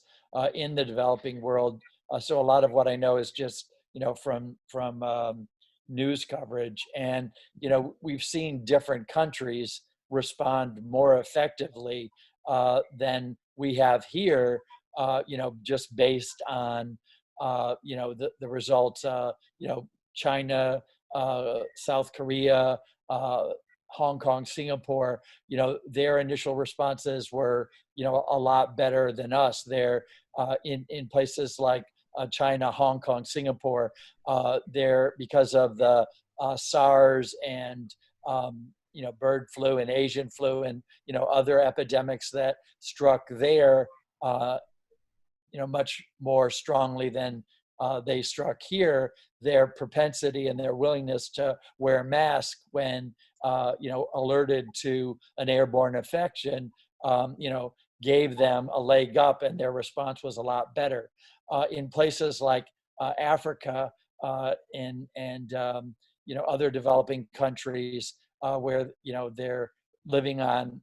in the developing world. So a lot of what I know is just, from news coverage. And, we've seen different countries respond more effectively than we have here, just based on, the results, China, South Korea, Hong Kong, Singapore, their initial responses were, a lot better than us. They're in places like China, Hong Kong, Singapore, there because of the SARS and bird flu and Asian flu and other epidemics that struck there, much more strongly than they struck here. Their propensity and their willingness to wear masks when alerted to an airborne infection, gave them a leg up, and their response was a lot better. In places like Africa and other developing countries where they're living on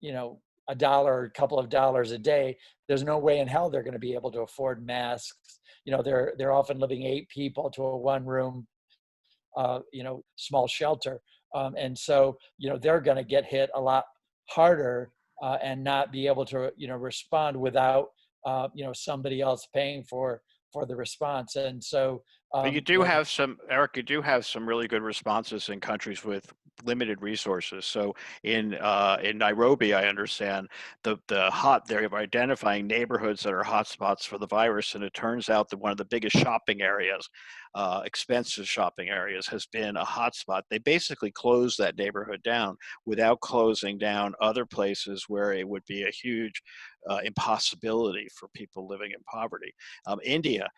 $1 or a couple of dollars a day, there's no way in hell they're going to be able to afford masks. They're often living 8 people to a 1-room small shelter, and so they're going to get hit a lot harder and not be able to respond without somebody else paying for the response. And so but you do have some, Eric, you do have some really good responses in countries with limited resources. So in Nairobi, I understand they're identifying neighborhoods that are hotspots for the virus, and it turns out that one of the biggest shopping areas, expensive shopping areas, has been a hotspot. They basically closed that neighborhood down without closing down other places where it would be a huge impossibility for people living in poverty. India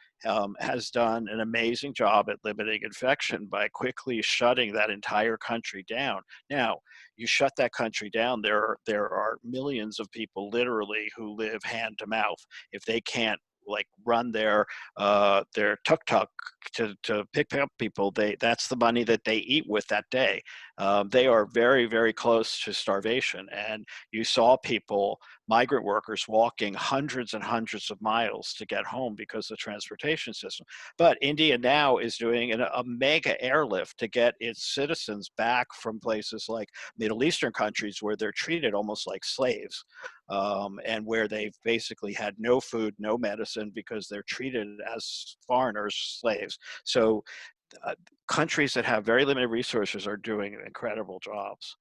has done an amazing job at limiting infection by quickly shutting that entire country down. Now, you shut that country down, there are millions of people literally who live hand to mouth. If they can't like run their tuk-tuk to pick up people, that's the money that they eat with that day. They are very, very close to starvation. And you saw people, migrant workers, walking hundreds and hundreds of miles to get home because of the transportation system. But India now is doing a mega airlift to get its citizens back from places like Middle Eastern countries where they're treated almost like slaves, and where they've basically had no food, no medicine, because they're treated as foreigners, slaves. So countries that have very limited resources are doing incredible jobs.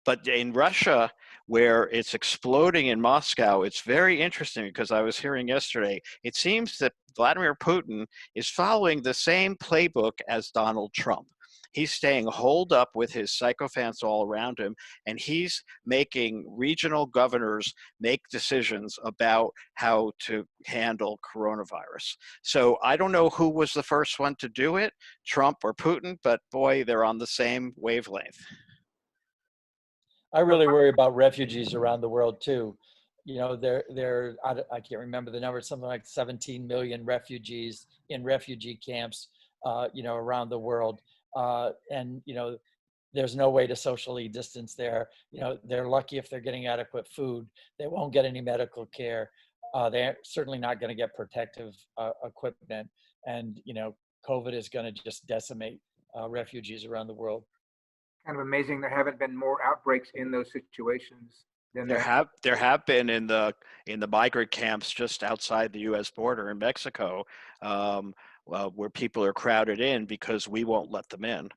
But in Russia, where it's exploding in Moscow, it's very interesting because I was hearing yesterday, it seems that Vladimir Putin is following the same playbook as Donald Trump. He's staying holed up with his sycophants all around him, and he's making regional governors make decisions about how to handle coronavirus. So I don't know who was the first one to do it, Trump or Putin, but boy, they're on the same wavelength. I really worry about refugees around the world too. You know, I can't remember the number, something like 17 million refugees in refugee camps, you know, around the world. And, you know, there's no way to socially distance there. You know, they're lucky if they're getting adequate food. They won't get any medical care. They're certainly not going to get protective equipment. And, you know, COVID is going to just decimate refugees around the world. Kind of amazing there haven't been more outbreaks in those situations than there have been in the migrant camps just outside the U.S. border in Mexico, where people are crowded in because we won't let them in.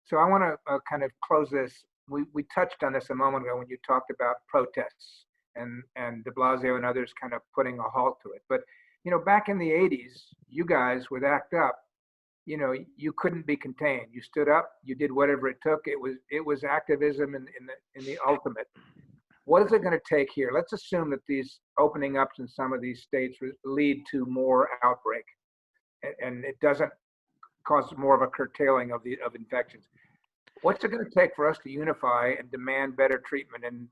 So I want to kind of close this. We touched on this a moment ago when you talked about protests and de Blasio and others kind of putting a halt to it. But, you know, back in the 80s, you guys with ACT UP, you know, you couldn't be contained. You stood up, you did whatever it took. It was activism in the ultimate. What is it going to take here? Let's assume that these opening ups in some of these states lead to more outbreak, and it doesn't cause more of a curtailing of infections. What's it going to take for us to unify and demand better treatment and,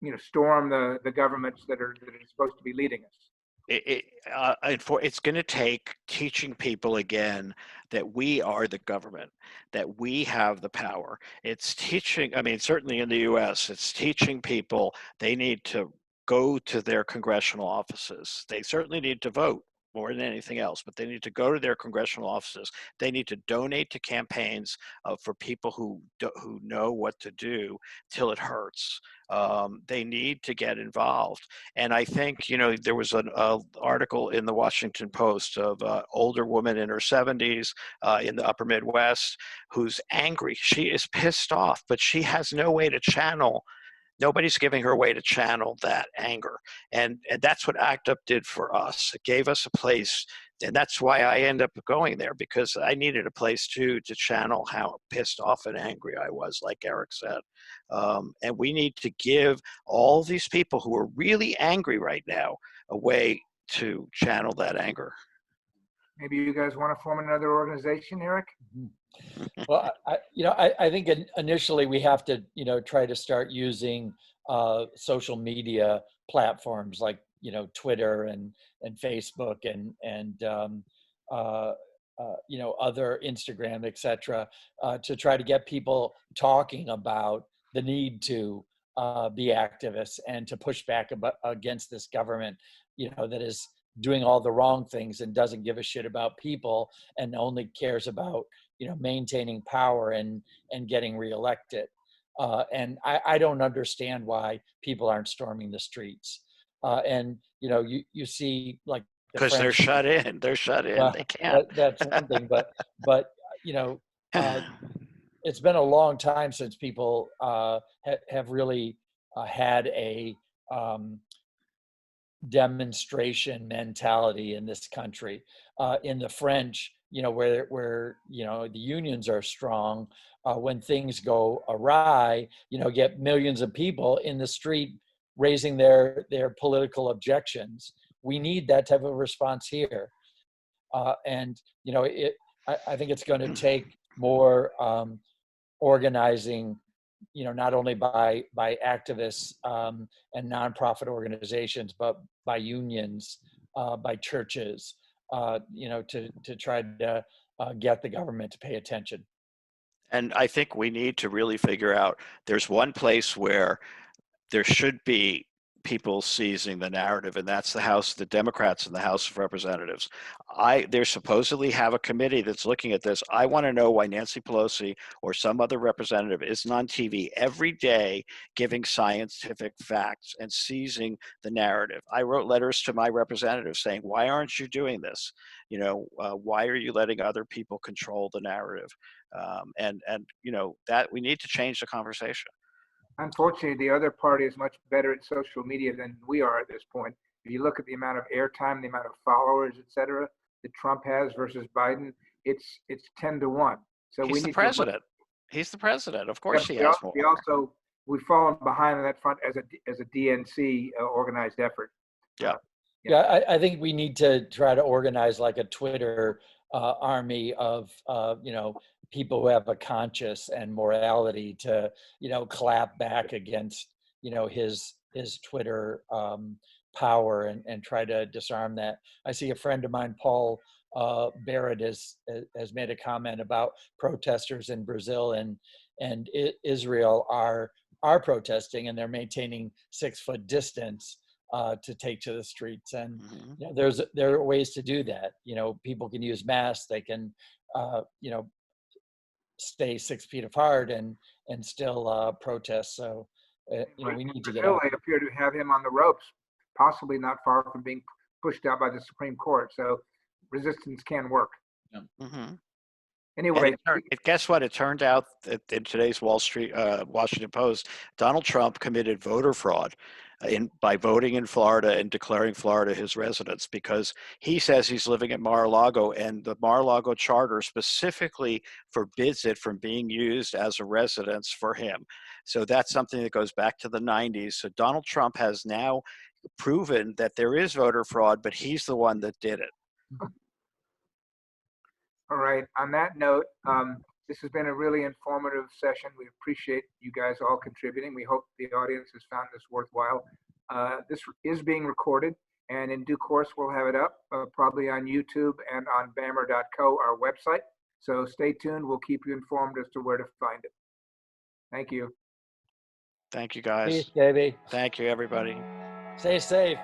you know, storm the governments that are supposed to be leading us? It's going to take teaching people again that we are the government, that we have the power. It's teaching, I mean, certainly in the US, it's teaching people they need to go to their congressional offices. They certainly need to vote more than anything else, but they need to go to their congressional offices. They need to donate to campaigns for people who know what to do till it hurts. They need to get involved. And I think, you know, there was an article in the Washington Post of an older woman in her 70s in the upper Midwest who's angry. She is pissed off, but she has no way to channel. Nobody's giving her a way to channel that anger. And that's what ACT UP did for us. It gave us a place, and that's why I end up going there, because I needed a place to channel how pissed off and angry I was, like Eric said. And we need to give all these people who are really angry right now a way to channel that anger. Maybe you guys want to form another organization, Eric? Well, I think initially we have to, you know, try to start using social media platforms like, you know, Twitter and Facebook and you know, other Instagram, etc., to try to get people talking about the need to be activists and to push back against this government, you know, that is doing all the wrong things and doesn't give a shit about people and only cares about, you know, maintaining power and getting reelected. And I don't understand why people aren't storming the streets. And, you know, you see like because they're shut in. They're shut in. Well, they can't. That's one thing, but you know, it's been a long time since people have really had a demonstration mentality in this country. In the French, you know, where you know the unions are strong, when things go awry, you know, get millions of people in the street raising their political objections. We need that type of response here, and you know, I think it's going to take more organizing, not only by activists and nonprofit organizations, but by unions, by churches, to try to get the government to pay attention. And I think we need to really figure out, there's one place where there should be people seizing the narrative, and that's the Democrats in the House of Representatives. They supposedly have a committee that's looking at this. I want to know why Nancy Pelosi or some other representative isn't on TV every day giving scientific facts and seizing the narrative. I wrote letters to my representatives saying, why aren't you doing this? Why are you letting other people control the narrative? That we need to change the conversation. Unfortunately, the other party is much better at social media than we are at this point. If you look at the amount of airtime, the amount of followers, et cetera, that Trump has versus Biden, it's 10 to 1. So he's the president. He's the president. Of course, he has more. We've fallen behind on that front as a DNC organized effort. Yeah, I think we need to try to organize like a Twitter army of people who have a conscience and morality to clap back against his Twitter power and try to disarm that. I see a friend of mine, Paul Barrett, has made a comment about protesters in Brazil and Israel are protesting, and they're maintaining 6-foot distance to take to the streets. And there are ways to do that. People can use masks. They can stay 6 feet apart and still protest. So we need to get out. They appear to have him on the ropes, possibly not far from being pushed out by the Supreme Court. So resistance can work. Yeah. Anyway, guess what? It turned out that in today's Washington Post, Donald Trump committed voter fraud by voting in Florida and declaring Florida his residence, because he says he's living at Mar-a-Lago, and the Mar-a-Lago charter specifically forbids it from being used as a residence for him. So that's something that goes back to the 90s. So Donald Trump has now proven that there is voter fraud, but he's the one that did it. All right. On that note, this has been a really informative session. We appreciate you guys all contributing. We hope the audience has found this worthwhile. This is being recorded, and in due course, we'll have it up probably on YouTube and on bammer.co, our website. So stay tuned. We'll keep you informed as to where to find it. Thank you. Thank you, guys. Peace, baby. Thank you, everybody. Stay safe.